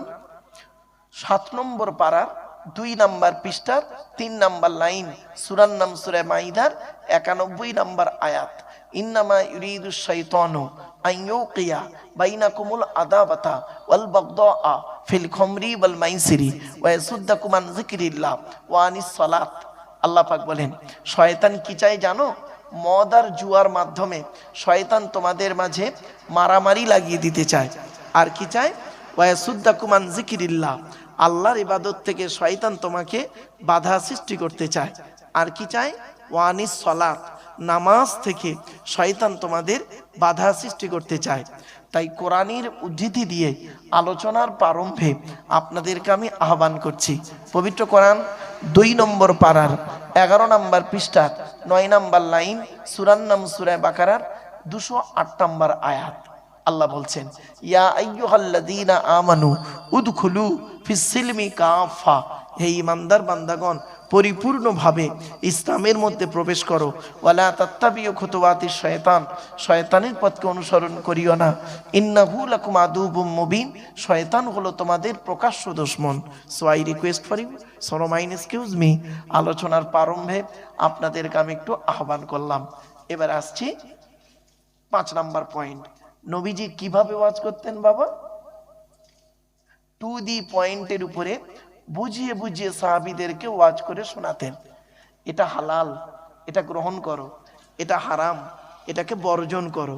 7 নম্বর পারার 2 নাম্বার পৃষ্ঠার 3 নাম্বার লাইন, সূরার নাম সূরা মাইদার 91 নাম্বার আয়াত। ইন্নামা ইউরিদুশ শাইতানু আইয়ুকিয়া বাইনাকুমুল আদাবাতা ওয়াল বাগদাআ ফিল খামরি ওয়াল মাইসিরি ওয়া ইয়াসুদ্দাকুম আন যিকরিল্লাহ ওয়া আনিস সালাত। আল্লাহ পাক বলেন, শয়তান কি চায় জানো? মদ আর জুয়ার মাধ্যমে শয়তান তোমাদের মাঝে মারামারি লাগিয়ে দিতে চায়। আর কি চায়? ওয়া ইয়াসুদ্দাকুম আন যিকরিল্লাহ, আল্লাহর ইবাদত থেকে শয়তান তোমাকে বাধা সৃষ্টি করতে চায়। আর কি চায়? ওয়ানিস সালাত, নামাজ থেকে শয়তান তোমাদের বাধা সৃষ্টি করতে চায়। তাই কোরআনের উদ্ধৃতি দিয়ে আলোচনার প্রারম্ভে আপনাদেরকে আমি আহ্বান করছি। পবিত্র কোরআন 2 নম্বর পারার 11 নাম্বার পৃষ্ঠা 9 নাম্বার লাইন, সূরার নাম সূরা বাকারার 208 নাম্বার আয়াত। আল্লাহ বলছেন, ইয়া আইয়ুহাল্লাযীনা আমানু উদখুলু ফিস সিলমি কাফা, হে ঈমানদার বান্দাগণ, পরিপূর্ণভাবে ইসলামের মধ্যে প্রবেশ করো। ওয়ালা তাত্তাবিউ খুতুওয়াতিশ শয়তান, শয়তানের পথকে অনুসরণ করিও না। ইন্নাহু লাকুম আদুউম মুবিন, শয়তান হলো তোমাদের প্রকাশ্য দুশমন। So I request for you, so mine excuse me, আলোচনার প্রারম্ভে আপনাদেরকে আমি একটু আহ্বান করলাম। এবার আসছি 5 নাম্বার পয়েন্ট। নবীজি কিভাবে ওয়াজ করতেন বাবা? টু দি পয়েন্টের উপরে বুঝিয়ে বুঝিয়ে সাহাবীদেরকে ওয়াজ করে শোনাতেন। এটা হালাল, এটা গ্রহণ করো, এটা হারাম, এটাকে বর্জন করো।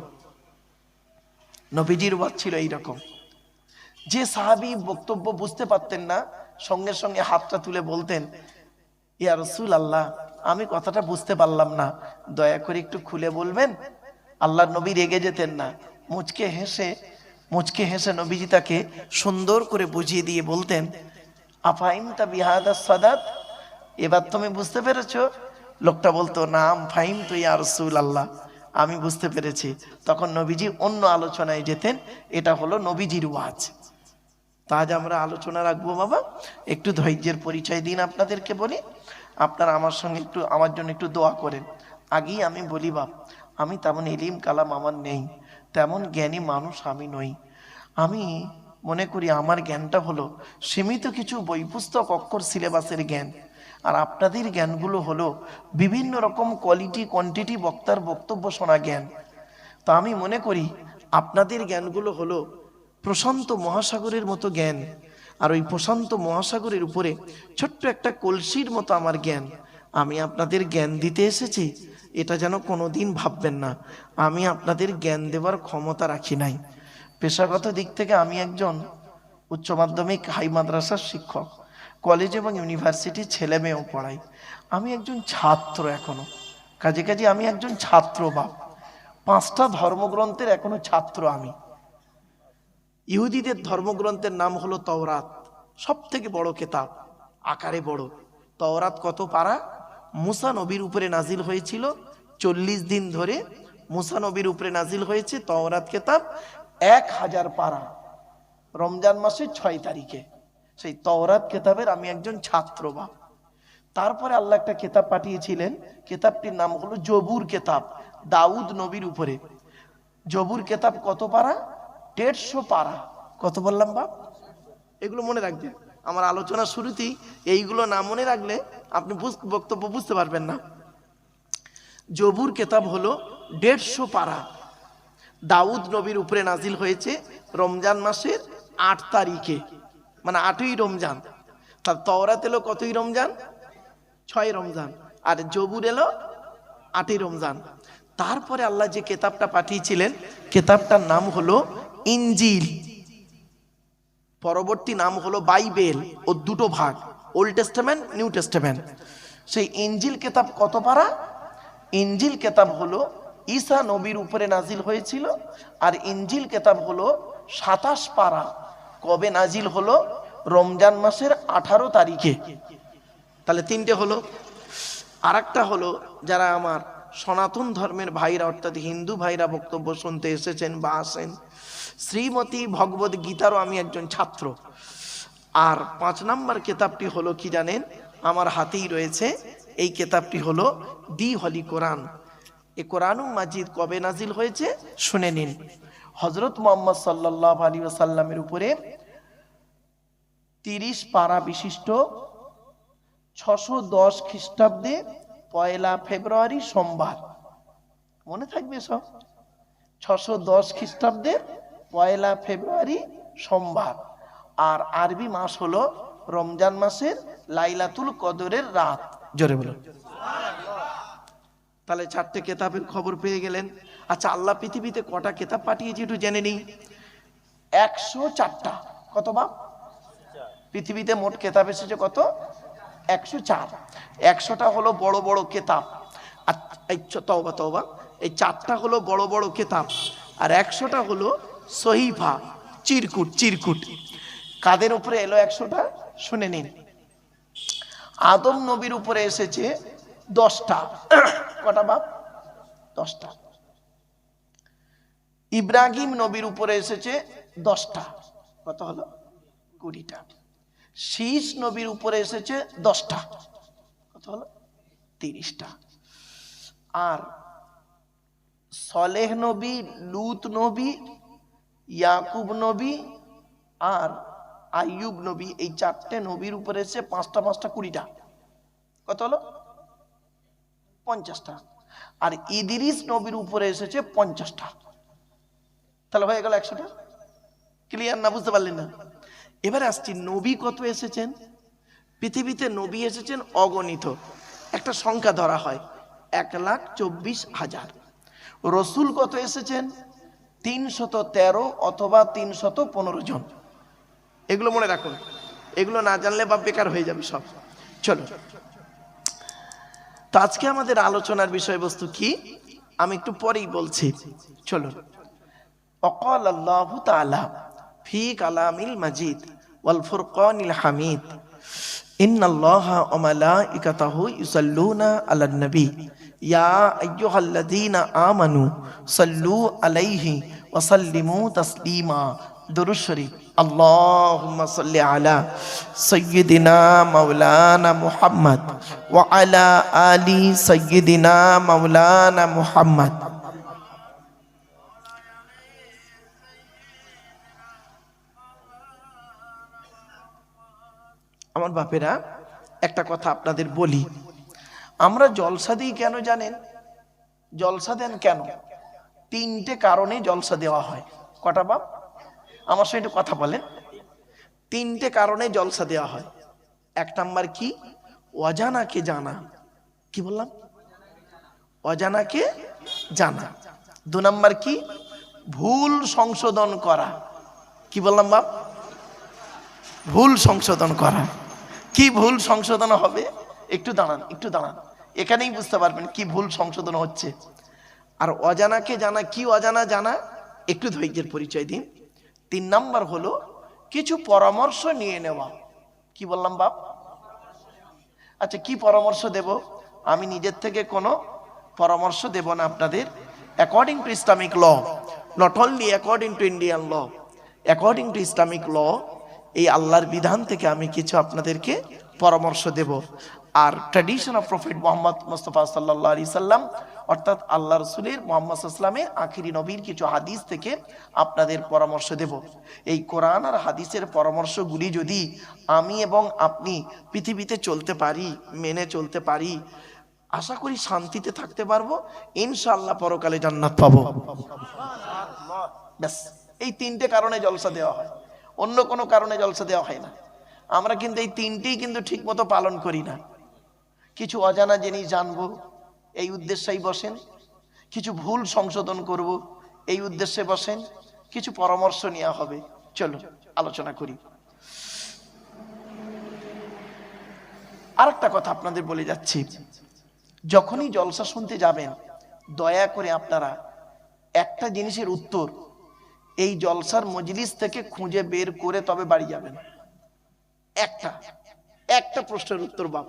নবীজির ওয়াজ ছিল এইরকম। যে সাহাবী বক্তব্য বুঝতে পারতেন না, সঙ্গে সঙ্গে হাতটা তুলে বলতেন, ইয়া রাসূলুল্লাহ, আমি কথাটা বুঝতে পারলাম না, দয়া করে একটু খুলে বলবেন। আল্লাহর নবী রেগে যেতেন না, মুচকে হেসে নবীজি তাকে সুন্দর করে বুঝিয়ে দিয়ে বলতেন, আফাইমতা বিহাদাস সাদাত, এবার তুমি বুঝতে পেরেছো? লোকটা বলতো, নাম ফাহিমতু ইয়া রাসূলুল্লাহ, আমি বুঝতে পেরেছি। তখন নবীজি অন্য আলোচনায় যেতেন। এটা হলো নবীজির ওয়াজ। তা আজ আমরা আলোচনা রাখবো বাবা। একটু ধৈর্যের পরিচয় দিন। আপনাদেরকে বলি, আপনারা আমার সঙ্গে একটু, আমার জন্য একটু দোয়া করেন। আগেই আমি বলি বাপ, আমি তেমন ইলিম কালাম আমার নেই, তেমন জ্ঞানী মানুষ আমি নই। আমি মনে করি আমার জ্ঞানটা হলো সীমিত কিছু বই পুস্তক অক্ষর সিলেবাসের জ্ঞান, আর আপনাদের জ্ঞানগুলো হলো বিভিন্ন রকম কোয়ালিটি কোয়ান্টিটি বক্তার বক্তব্য শোনা জ্ঞান। তো আমি মনে করি আপনাদের জ্ঞানগুলো হলো প্রশান্ত মহাসাগরের মতো জ্ঞান, আর ওই প্রশান্ত মহাসাগরের উপরে ছোট্ট একটা কলসির মতো আমার জ্ঞান। আমি আপনাদের জ্ঞান দিতে এসেছি, এটা যেন কোনোদিন ভাববেন না আমি আপনাদের জ্ঞান দেওয়ার ক্ষমতা রাখি নাই। পেশাগত দিক থেকে আমি একজন উচ্চ মাধ্যমিক হাই মাদ্রাসার শিক্ষক, কলেজ এবং ইউনিভার্সিটির ছেলে মেয়েও পড়াই। আমি একজন ছাত্র এখনো, কাজে কাজে আমি একজন ছাত্র বাপ। 5টা ধর্মগ্রন্থের এখনো ছাত্র আমি। ইহুদিদের ধর্মগ্রন্থের নাম হলো তওরাত, সব থেকে বড় কেতাব, আকারে বড়। তওরাত কত পারা? মুসা নবীর উপরে নাজিল হয়েছিল 40 দিন ধরে। মুসা নবীর উপরে নাজিল হয়েছে তওরাত কেতাব 1000 পারা, রমজান মাসের 6 তারিখে। সেই তওরাত কেতাবের আমি একজন ছাত্র বাপ। তারপরে আল্লাহ একটা কেতাব পাঠিয়েছিলেন, কেতাবটির নাম হলো জবুর কেতাব, দাউদ নবীর উপরে। জবুর কেতাব কত পারা? 150 পারা। কত বললাম বাপ? এগুলো মনে রাখবেন। আমার আলোচনা শুরুতেই এইগুলো না মনে রাখলে আপনি বক্তব্য বুঝতে পারবেন না। জবুর কেতাব হলো 150 পারা, দাউদ নবীর উপরে নাজিল হয়েছে রমজান মাসের 8 তারিখে, মানে 8ই রমজান। তার তওরাত এলো কতই রমজান? 6 রমজান। আর জবুর এলো 8ই রমজান। তারপরে আল্লাহ যে কেতাবটা পাঠিয়েছিলেন, কেতাবটার নাম হলো ইনজিল, পরবর্তী নাম হলো বাইবেল। ও দুটো ভাগ, ওল্ড টেস্টামেন্ট, নিউ টেস্টামেন্ট। সেই ইনজিল কেতাব কত পারা? ইনজিল কেতাব হলো ঈসা নবীর উপরে নাজিল হয়েছিল, আর ইনজিল কেতাব হলো 27 পারা। কবে নাজিল হলো? রমজান মাসের 18 তারিখে। তাহলে 3টে হলো। আর একটা হলো, যারা আমার সনাতন ধর্মের ভাইরা অর্থাৎ হিন্দু ভাইরা বক্তব্য শুনতে এসেছেন বা আসেন, শ্রীমতী ভগবদ গীতারও আমি একজন ছাত্র। আর 5 নম্বর কেতাবটি হলো কি জানেন? আমার হাতেই রয়েছে। এই কেতাবটি হলো দি হলি কোরআন। এই কোরআনুল মাজিদ কবে নাজিল হয়েছে শুনে নিন। হযরত মুহাম্মদ সাল্লাল্লাহু আলাইহি ওয়াসাল্লামের উপরে 30 পারা বিশিষ্ট 610 খ্রিস্টাব্দে 1 ফেব্রুয়ারি সোমবার, মনে থাকবে সব, 610 খ্রিস্টাব্দে 1 ফেব্রুয়ারি সোমবার। আর আরবি মাস হলো রমজান মাসের লাইলাতুল কদরের রাত। জোরে বলো তাহলে 4টে কেতাবের খবর পেয়ে গেলেন। আচ্ছা, আল্লাহ পৃথিবীতে কটা কেতাব পাঠিয়েছে একটু জেনে নিই। 104টা। কত বাপ? পৃথিবীতে মোট কেতাব এসেছে কত? 104। 100টা হলো বড় বড় কেতাব। তওবা তওবা, এই 4টা হলো বড় বড় কেতাব, আর 100টা হলো সহিফা, চিরকুট। চিরকুট কাদের উপরে এলো 100টা শুনে নিন। আদম নবীর উপরে এসেছে 10টা। কটা বাপ? 10টা। ইব্রাহিম নবীর উপরে এসেছে 10টা। কত হলো? 20টা। শীষ নবীর উপরে এসেছে 10টা। কত হলো? 30টা। আর সলেহ নবী, লুত নবী, ইয়াকুব নবী আর আইয়ুব নবী, এই 4টে নবীর উপরে এসেছে 5টা 5টা 20টা। কত হলো? 50টা। আর ইদ্রিস নবীর উপরে এসেছে 50টা। তাহলে হয়ে গেল 100টা। ক্লিয়ার না? বুঝতে পারলেন না? এবারে আসছি, নবী কত এসেছেন পৃথিবীতে? নবী এসেছেন অগণিত। একটা সংখ্যা ধরা হয় 1,24,000। রসুল কত এসেছেন? 313 অথবা 315 জন। এগুলো মনে রাখুন, এগুলো না জানলে বা বেকার হয়ে যাবে সব। চলো, তো আজকে আমাদের আলোচনার বিষয়বস্তু কি আমি একটু পরেই বলছি। চলো। وقال الله تعالى في كلام المجيد والفرقان الحميد إن الله وملائكته يصلون على النبي يا أيها الذين آمنوا صلوا عليه وسلموا تسليما। দুরূদ শরীফ। اللهم صل على سيدنا مولانا محمد وعلى آل سيدنا مولانا محمد আমার বাপেরা, একটা কথা আপনাদের বলি, আমরা জলসা দিই কেন জানেন? জলসা দেন কেন? তিনটে কারণে জলসা দেওয়া হয়। কটা বাপ? আমার সঙ্গে একটু কথা বলেন। তিনটে কারণে জলসা দেওয়া হয়। এক নাম্বার কি? অজানাকে জানা। কি বললাম? অজানাকে জানা। দু নাম্বার কি? ভুল সংশোধন করা। কি বললাম বাপ? ভুল সংশোধন করা। কি ভুল সংশোধন হবে? একটু দাঁড়ান, একটু দাঁড়ান, এখানেই বুঝতে পারবেন কি ভুল সংশোধন হচ্ছে। আর অজানাকে জানা, কি অজানা জানা? একটু ধৈর্যের পরিচয় দিন। তিন নাম্বার হলো কিছু পরামর্শ নিয়ে নেওয়া। কি বললাম বাপ? আচ্ছা, কি পরামর্শ দেব? আমি নিজের থেকে কোনো পরামর্শ দেব না আপনাদের। According to Islamic law, not only according to Indian law, according to Islamic law, এই আল্লাহর বিধান থেকে আমি কিছু আপনাদেরকে পরামর্শ দেব। আর tradition of prophet Muhammad Mustafa সাল্লাল্লাহু আলাইহি সাল্লাম, অর্থাৎ আল্লাহ রসুলের মোহাম্মদ সাল্লামের আখিরি নবীর কিছু হাদিস থেকে আপনাদের পরামর্শ দেব। এই কোরআন আর হাদিসের পরামর্শগুলি যদি আমি এবং আপনি পৃথিবীতে চলতে পারি, মেনে চলতে পারি, আশা করি শান্তিতে থাকতে পারবো, ইনশাআল্লাহ পরকালে জান্নাত পাবো। ব্যাস, এই তিনটে কারণে জলসা দেওয়া হয়, অন্য কোনো কারণে জলসা দেওয়া হয় না। আমরা কিন্তু এই তিনটেই কিন্তু ঠিক মতো পালন করি না। কিছু অজানা জিনিস জানবো, এই উদ্দেশ্যেই বসেন। কিছু ভুল সংশোধন করব, এই উদ্দেশ্যে বসেন। কিছু পরামর্শ নেওয়া হবে। চলো আলোচনা করি। আরেকটা কথা আপনাদের বলে যাচ্ছি, যখনই জলসা শুনতে যাবেন, দয়া করে আপনারা একটা জিনিসের উত্তর এই জলসার মজলিস থেকে খুঁজে বের করে তবে বাড়ি যাবেন। একটা প্রশ্নের উত্তর বাপ,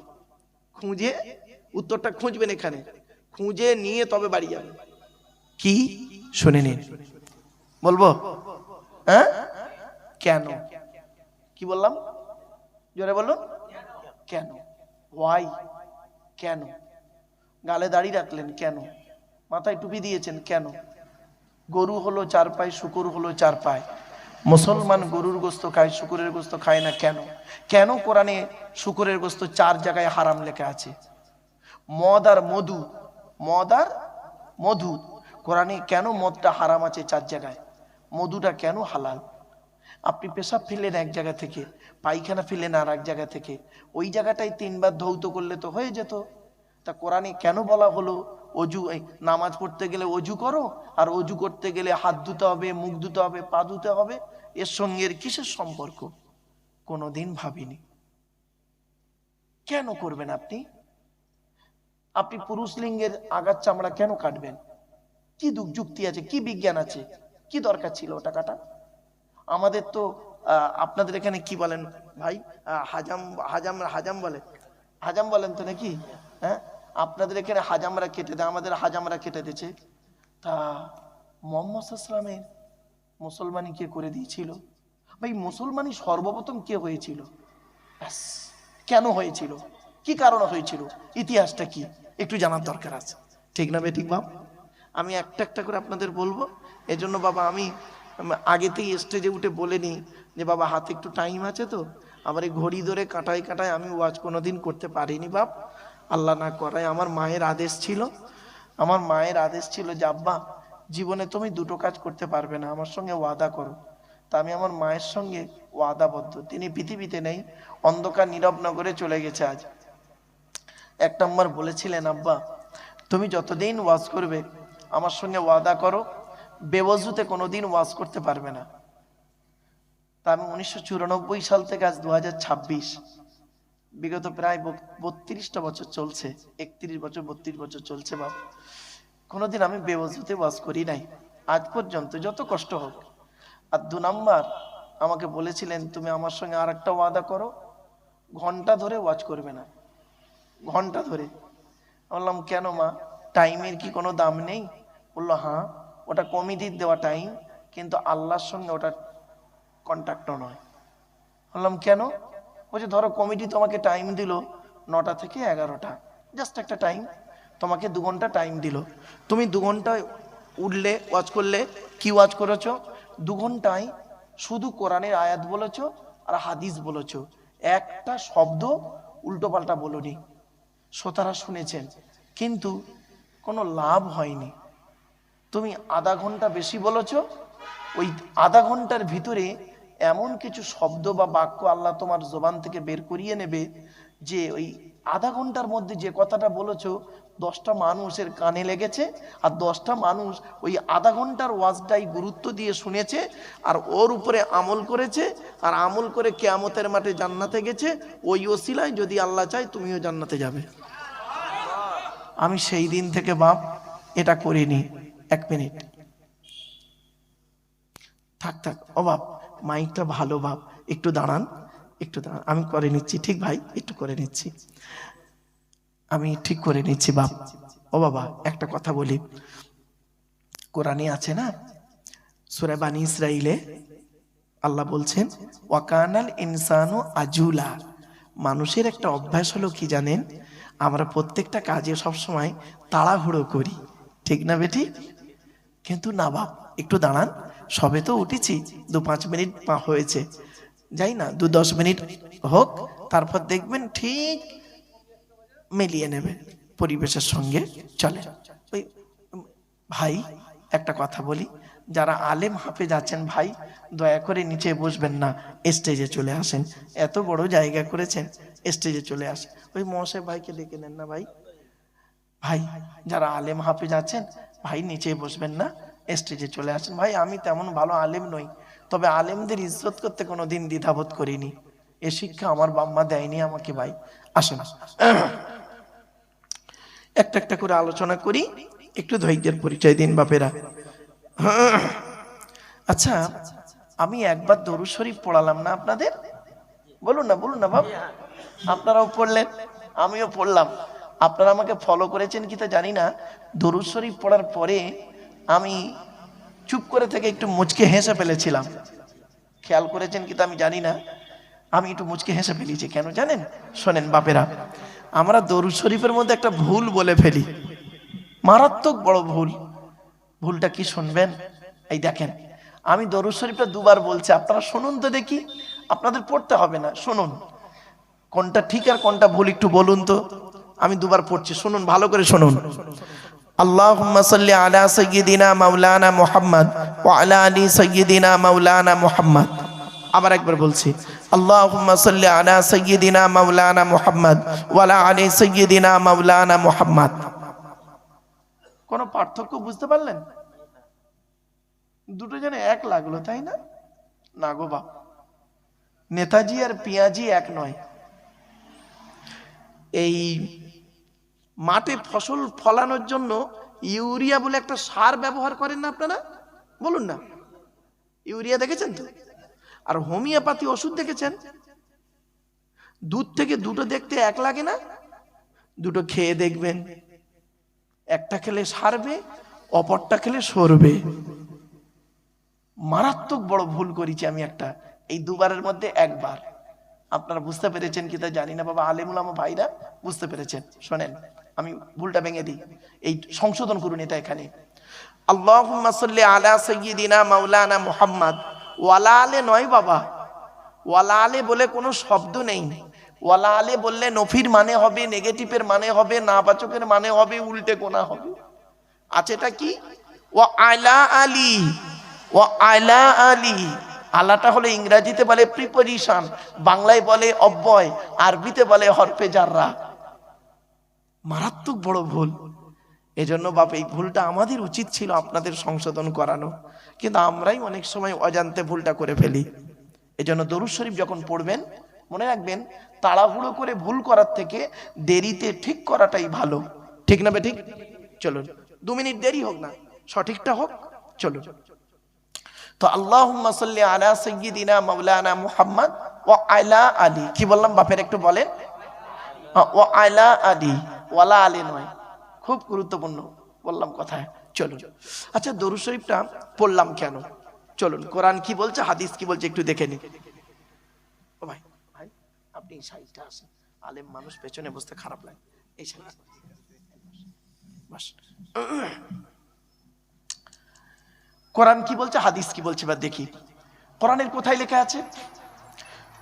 খুঁজে উত্তরটা খুঁজবেন, এখানে খুঁজে নিয়ে তবে বাড়ি যাবেন। কি? শুনে নিন। বলবো? হ্যাঁ? কেন? কি বললাম? জোরে বলুন। কেন? ওয়াই? কেন? গালে দাড়ি রাখলেন কেন? মাথায় টুপি দিয়েছেন কেন? গরু হলো চার পায়ে, শুকুর হলো চার পায়ে। মুসলমান গরুর গোস্ত খায়, শুকুরের গোস্ত খায় না কেন? কেন কোরআনে শুকুরের গোস্ত 4 জায়গায় হারাম লেখা আছে? মদ আর মধু, মদ আর মধু, কোরআনে কেন মদটা হারাম আছে 4 জায়গায়? মধুটা কেন হালাল? আপনি পেশাব ফেললেন এক জায়গা থেকে, পায়খানা ফেললেন আর এক জায়গা থেকে, ওই জায়গাটাই 3 বার ধৌত করলে তো হয়ে যেত। তা কোরআনে কেন বলা হলো অজু, নামাজ পড়তে গেলে অজু করো, আর অজু করতে গেলে হাত ধুতে হবে, মুখ ধুতে হবে, পা ধুতে হবে? এর সঙ্গে এর কিসের সম্পর্ক? কোনোদিন ভাবিনি। কেন করবেন আপনি? আপনি পুরুষ লিঙ্গের আগার চামড়া কেন কাটবেন? কি যুক্তি আছে, কি বিজ্ঞান আছে, কি দরকার ছিল ওটা কাটা? আমাদের তো আপনাদের এখানে কি বলেন ভাই? হাজাম, হাজাম, হাজাম বলে, হাজাম বলেন তো নাকি? হ্যাঁ, আপনাদের এখানে হাজামরা কেটে দেয়, আমাদের হাজামরা কেটে দিয়েছে। তা মুহাম্মদ সাল্লামের মুসলমানি কে করে দিয়েছিল? ভাই মুসলমানি সর্বপ্রথম কে হয়েছিল? কেন হয়েছিল? কি কারণে হয়েছিল? ইতিহাসটা কি একটু জানার দরকার আছে, ঠিক না বে ঠিক বাপ? আমি একটা একটা করে আপনাদের বলবো। এজন্য বাবা আমি আগেতেই স্টেজে উঠে বলে নিই যে বাবা হাতে একটু টাইম আছে, তো আবার এই ঘড়ি ধরে কাটায় কাটায় আমি ওয়াজ কোনোদিন করতে পারিনি বাপ, আল্লাহ না করায়। আমার মায়ের আদেশ ছিল, আমার মায়ের আদেশ ছিল যে আব্বা জীবনে তুমি দুটো কাজ করতে পারবে না, আমার সঙ্গে ওয়াদা করো। তা আমি আমার মায়ের সঙ্গে ওয়াদাবদ্ধ। তিনি পৃথিবীতে নেই, অন্ধকার নীরব নগরে চলে গেছে আজ। 1 নম্বর বলেছিলেন, আব্বা তুমি যতদিন ওয়াজ করবে আমার সঙ্গে ওয়াদা করো বেওয়াজুতে কোনোদিন ওয়াজ করতে পারবে না। তা আমি 1994 সাল থেকে আজ 2026, বিগত প্রায় 32টা বছর চলছে, 31 বছর 32 বছর চলছে বাপ, কোনোদিন আমি বেওয়াজুতে ওয়াজ করি নাই আজ পর্যন্ত, যত কষ্ট হোক। আর 2 নম্বর আমাকে বলেছিলেন তুমি আমার সঙ্গে আর একটা ওয়াদা করো, ঘন্টা ধরে ওয়াজ করবে না, ঘন্টা ধরে। বললাম কেন মা, টাইমের কি কোনো দাম নেই? বললো হ্যাঁ, ওটা কমিটির দেওয়া টাইম, কিন্তু আল্লাহর সঙ্গে ওটা কন্ট্যাক্ট নয়। বললাম কেন? বলছে ধরো কমিটি তোমাকে টাইম দিল 9টা থেকে 11টা, জাস্ট একটা টাইম, তোমাকে 2 ঘন্টা টাইম দিল, তুমি 2 ঘন্টায় উঠলে ওয়াজ করলে, কি ওয়াজ করেছো? 2 ঘন্টায় শুধু কোরআনের আয়াত বলেছো আর হাদিস বলেছো, একটা শব্দ উল্টো পাল্টা বলনি, শ্রোতারা শুনেছেন, কিন্তু কোনো লাভ হয়নি। তুমি আধা ঘন্টা বেশি বলেছ, ওই আধা ঘন্টার ভিতরে এমন কিছু শব্দ বা বাক্য আল্লাহ তোমার জবান থেকে বের করিয়ে নেবে যে ওই আধা ঘন্টার মধ্যে যে কথাটা বলেছো 10টা মানুষের কানে লেগেছে, আর 10টা মানুষ ওই আধা ঘন্টার ওয়াজটাই গুরুত্ব দিয়ে শুনেছে আর ওর উপরে আমল করেছে, আর আমল করে কিয়ামতের মাঠে জান্নাতে গেছে। ওই ওসিলায় যদি আল্লাহ চায় তুমিও জান্নাতে যাবে। আমি সেই দিন থেকে বাপ এটা করিনি। 1 মিনিট থাক থাক, ও বাপ মাইকটা ভালো বাপ, একটু দাঁড়ান, একটু দাঁড়ান, আমি করে নিচ্ছি। ঠিক ভাই, একটু করে নিচ্ছি, আমি ঠিক করে নিচ্ছি বাপ। ও বাবা একটা কথা বলি, কোরআনে আছে না, সূরা বানী ইসরাইলে আল্লাহ বলছেন ওয়াকানাল ইনসানু আজুলা। মানুষের একটা অভ্যাস হলো কি জানেন, আমরা প্রত্যেকটা কাজে সবসময় তাড়াহুড়ো করি, ঠিক না বেটি? কিন্তু না বাপ, একটু দাঁড়ান, সবে তো উঠেছি, 2-5 মিনিট হয়েছে, যাই না 2-10 মিনিট হোক, তারপর দেখবেন ঠিক মিলিয়ে নেবে পরিবেশের সঙ্গে চলে। ওই ভাই একটা কথা বলি, যারা আলেম হাফেজ আছেন ভাই দয়া করে নিচে বসবেন না, স্টেজে চলে আসেন। এত বড় জায়গা করেছেন, স্টেজে চলে আসেন। ওই মহাশয় ভাইকে ডেকে নেন না ভাই। ভাই যারা আলেম হাফেজ আছেন ভাই নিচে বসবেন না, স্টেজে চলে আসেন। ভাই আমি তেমন ভালো আলেম নই, তবে আলেমদের ইজ্জত করতে কোনোদিন দ্বিধাবোধ করিনি, এ শিক্ষা আমার বাম্মা দেয়নি আমাকে। ভাই আসেন, একটা একটা করে আলোচনা করি, একটু ধৈর্যের পরিচয় দিন বাপেরা। আচ্ছা, আমি একবার দরুদ শরীফ পড়ালাম না আপনাদের? বলুন না, বলুন না বাপ। আপনারাও পড়লেন, আমিও পড়লাম। আপনারা আমাকে ফলো করেছেন কি তা জানি না। দরুদ শরীফ পড়ার পরে আমি চুপ করে থেকে একটু মুচকে হেসে ফেলেছিলাম, খেয়াল করেছেন কি তা আমি জানি না। আমি একটু মুচকে হেসে ফেলেছি, কেন জানেন? শোনেন বাপেরা, আমরা দরুদ শরীফের মধ্যে একটা ভুল বলে ফেলি, মারাত্মক বড় ভুল। ভুলটা কি শুনবেন? এই দেখেন, আমি দরুদ শরীফটা 2বার বলছি, আপনারা শুনুন তো দেখি, আপনাদের পড়তে হবে না, শুনুন কোনটা ঠিক আর কোনটা ভুল একটু বলুন তো। আমি 2বার পড়ছি, শুনুন ভালো করে শুনুন। আল্লাহুম্মা সাল্লি আলা সাইয়্যিদিনা মাওলানা মুহাম্মদ ওয়া আলা আলি সাইয়্যিদিনা মাওলানা মুহাম্মদ। আবার একবার বলছি, আল্লাহুম্মা সাল্লি আলা সাইয়্যিদিনা মাওলানা মুহাম্মদ ওয়া আলা আলি সাইয়্যিদিনা মাওলানা মুহাম্মদ। কোন পার্থক্য বুঝতে পারলেন? দুটো যেন এক লাগলো, তাই না? না গো বাপ, নেতাজি আর পিয়াজি এক নয়। এই মাঠে ফসল ফলানোর জন্য ইউরিয়া বলে একটা সার ব্যবহার করেন না আপনারা? বলুন না, ইউরিয়া দেখেছেন তো? আর হোমিওপ্যাথি ওষুধ দেখেছেন? দুধ থেকে দুটো দেখতে এক লাগে না? দুটো খেয়ে দেখবেন, একটা খেলে সারবে, অপরটা খেলে সরবে। মারাত্মক বড় ভুল করেছি আমি একটা, এই 2বারের মধ্যে 1বার। আপনারা বুঝতে পেরেছেন কি তা জানি না বাবা, আলেমুল আমা ভাইরা বুঝতে পেরেছেন। শোনেন, আমি ভুলটা ভেঙে দিই, এই সংশোধন করুন এটা এখানে। আল্লাহুম্মা সাল্লি আলা সাইয়্যিদিনা মাওলানা মুহাম্মদ। ওয়ালা আলে নয় বাবা, ওয়ালা আলে বলে কোনো শব্দ নেই। ওয়ালা আলে বললে নফির মানে হবে, নেগেটিভের মানে হবে, নাবাচকের মানে হবে, উল্টে কোনা হবে। আছে এটা কি? ওয়া আলা আলী, ওয়া আলা আলী। আলাটা হলো ইংরেজিতে বলে প্রিপজিশন, বাংলায় বলে অব্যয়, আরবিতে বলে হরফে জাররা। মারাত্মক বড় ভুল। এজন্য বাপ এই ভুলটা আমাদের উচিত ছিল আপনাদের সংশোধন করানো, কিন্তু আমরাই অনেক সময় অজান্তে ভুলটা করে ফেলি। এজন্য দরুদ শরীফ যখন পড়বেন মনে রাখবেন, তাড়াহুড়ো করে ভুল করার থেকে দেরিতে ঠিক করাটাই ভালো, ঠিক না বেঠিক? চলুন 2 মিনিট দেরি হোক না, সঠিকটা হোক, চলুন। তো আল্লাহুম্মা সাল্লি আলা সাইয়্যিদিনা মাওলানা মুহাম্মদ ওয়া আলা আলী। কি বললাম বাপের একটু বলেন? ওয়া আলা আলী, ওয়ালা আলী নয়, খুব গুরুত্বপূর্ণ বললাম কথায়। চলুন, আচ্ছা দরুদ শরীফটা পড়লাম কেন? চলুন, কোরআন কি বলছে, হাদিস কি বলছে একটু দেখে নিন। ও ভাই, ভাই আপনি এই সাইডটা আসেন, আলেম মানুষ পেছনে বসতে খারাপ লাগে, এই সাইড বাস। কোরআন কি বলছে, হাদিস কি বলছে, বা দেখি। কোরআনের কোথায় লেখা আছে?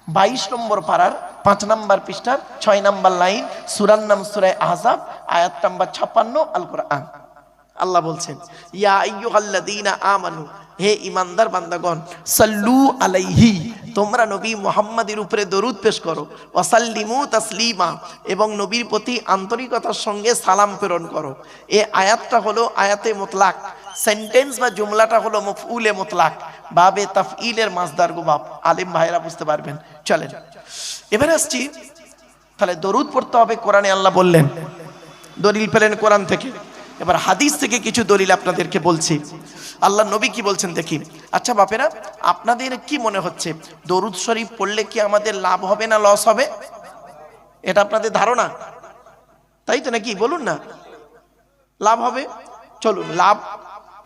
22 নম্বর পারার 5 নাম্বার পৃষ্ঠার 6 নাম্বার লাইন, সূরার নাম সূরা আহজাব, আয়াত নাম্বার 56, আল কোরআন। আল্লাহ বলছেন, ইয়া আইয়ুহাল্লাযীনা আমানু, হে ঈমানদার বান্দাগণ, সাল্লু আলাইহি, তোমরা নবী মুহাম্মাদের উপরে দরুদ পেশ করো, ওয়াসাল্লিমু তাসলিমা, এবং নবীর প্রতি আন্তরিকতার সঙ্গে সালাম প্রেরণ করো। এই আয়াতটা হলো আয়াতে মুতলাক, সেন্টেন্স বা জুমলাটা হলো মফউলে মুতলাক, বাবে তাফঈলের মাসদার গো বাপ। আলিম ভাইরা বুঝতে পারবেন। চলেন এবারে আসছি, তাহলে দরুদ পড়তে হবে কোরআনে আল্লাহ বললেন, দলিল পেলেন কোরআন থেকে। এবার হাদিস থেকে কিছু দলিল আপনাদেরকে বলছি। আল্লাহ নবী কি বলছেন দেখি। আচ্ছা বাপেরা, আপনাদের কি মনে হচ্ছে দরুদ শরীফ পড়লে কি আমাদের লাভ হবে না লস হবে? এটা আপনাদের ধারণা, তাই তো নাকি? বলুন না, লাভ হবে। চলুন, লাভ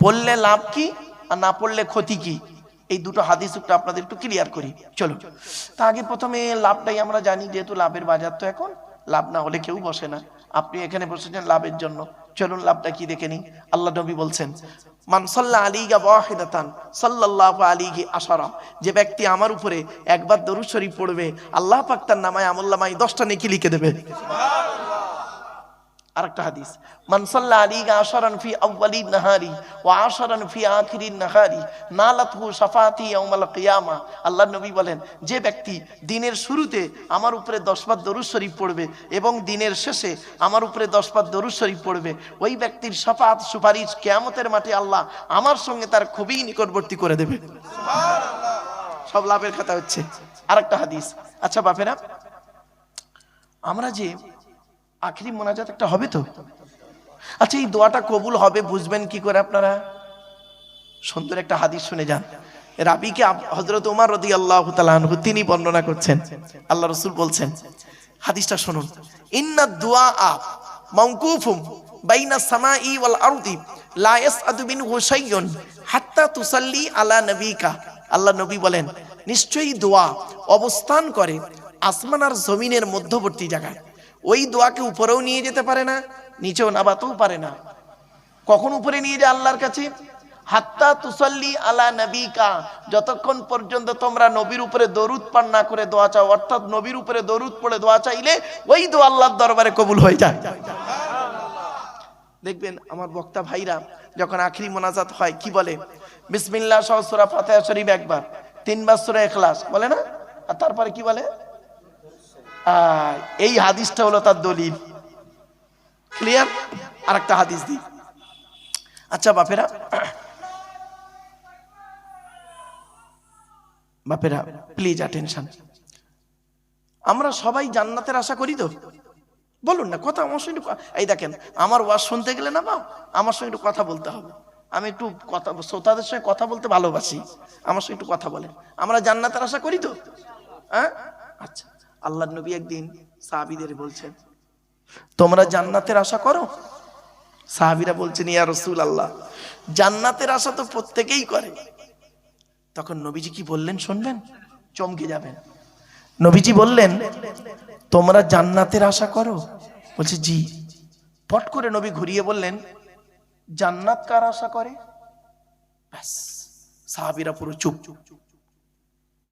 পড়লে লাভ কি আর না পড়লে ক্ষতি কি, এই দুটো হাদিস একটু আপনাদের একটু ক্লিয়ার করি। চলো, তা আগে প্রথমে লাভটাই আমরা জানি, যেহেতু লাভের বাজার তো এখন, লাভ না হলে কেউ বসে না। আপনি এখানে বসেছেন লাভের জন্য, চলুন লাভটা কি দেখে নিই। আল্লাহ নবী বলছেন, মান সাল্লা আলাইহি ওয়াহিদাতান সাল্লাল্লাহু আলাইহি আশারা, যে ব্যক্তি আমার উপরে একবার দরুদ শরীফ পড়বে, আল্লাহ পাক তার নামায় আমলনামায় 10টা নেকি লিখে দেবে। আরেকটা হাদিস, মান সাল্লা আলাইহি আশারান ফি আউয়ালিন নাহারি ওয়া আশারান ফি আখিরিন নাহারি নালাতহু শাফাআতি ইয়াউমাল কিয়ামা। আল্লাহর নবী বলেন, যে ব্যক্তি দিনের শুরুতে আমার উপরে 10 বার দরুদ শরীফ পড়বে এবং দিনের শেষে আমার উপরে 10 বার দরুদ শরীফ পড়বে, ওই ব্যক্তির শাফাআত সুপারিশ কিয়ামতের মাঠে আল্লাহ আমার সঙ্গে তার খুবই নিকটবর্তী করে দেবে। সুবহানাল্লাহ, সব লাভের কথা হচ্ছে। আরেকটা হাদিস। আচ্ছা বাপেরা, আমরা যে আখেরি মোনাজাত একটা হবে তো, আচ্ছা এই দোয়াটা কবুল হবে বুঝবেন কি করে আপনারা? সুন্দর একটা হাদিস শুনে যান। রাবিকে হযরত ওমর রাদিয়াল্লাহু তাআলা আনহু তিনি বর্ণনা করছেন, আল্লাহ রাসূল বলছেন, হাদিসটা শুনুন, ইন্নাদ দুআ মাওকুফুম বাইনা সামাই ওয়াল আরদি লা ইয়াসআদু মিনহু শাইউন হাত্তা তুসাল্লি আলা নবিকা। আল্লাহ নবী বলেন, নিশ্চয়ই দোয়া অবস্থান করে আসমান আর জমিনের মধ্যবর্তী জায়গায়। ওই দোয়াকে উপরেও নিয়ে যেতে পারে না, নিচেও নামাতেও পারে না। কখন উপরে নিয়ে যায় আল্লাহর কাছে? হাত্তা তুসাল্লি আলা নবিকা, যতক্ষণ পর্যন্ত তোমরা নবীর উপরে দরুদ পাঠ না করে দোয়া চাও, অর্থাৎ নবীর উপরে দরুদ পড়ে দোয়া চাইলে ওই দোয়া আল্লাহর দরবারে কবুল হয়ে যায়। দেখবেন আমার বক্তা ভাইরা যখন আখেরি মোনাজাত হয় কি বলে? বিসমিল্লাহ সহ সূরা ফাতিহা শরীফ একবার, 3 বার সূরা ইখলাস বলে না, আর তারপরে কি বলে? এই হাদিসটা হলো তার দলিল। ক্লিয়ার? আরেকটা হাদিস দিই। আচ্ছা বাপেরা, বাপেরা প্লিজ অ্যাটেনশন, আমরা সবাই জান্নাতের আশা করি তো? বলুন না, কথা আমার সঙ্গে। এই দেখেন, আমার ওয়াজ শুনতে গেলে না বাপ, আমার সঙ্গে একটু কথা বলতে হবে। আমি একটু কথা, শ্রোতাদের সঙ্গে কথা বলতে ভালোবাসি, আমার সঙ্গে একটু কথা বলেন। আমরা জান্নাতের আশা করি তো? হ্যাঁ, আচ্ছা। আল্লাহর নবী একদিন সাহাবীদের বলছেন, তোমরা জান্নাতের আশা করো? সাহাবীরা বলছেন, ইয়া রাসূলুল্লাহ, জান্নাতের আশা তো প্রত্যেকেই করে। তখন নবীজি কি বললেন শুনবেন, চমকে যাবেন। নবীজি বললেন, তোমরা জান্নাতের আশা করো? বলছে জি। পট করে নবী ঘুরিয়ে বললেন, জান্নাত কার আশা করে? ব্যাস, সাহাবীরা পুরো চুপ।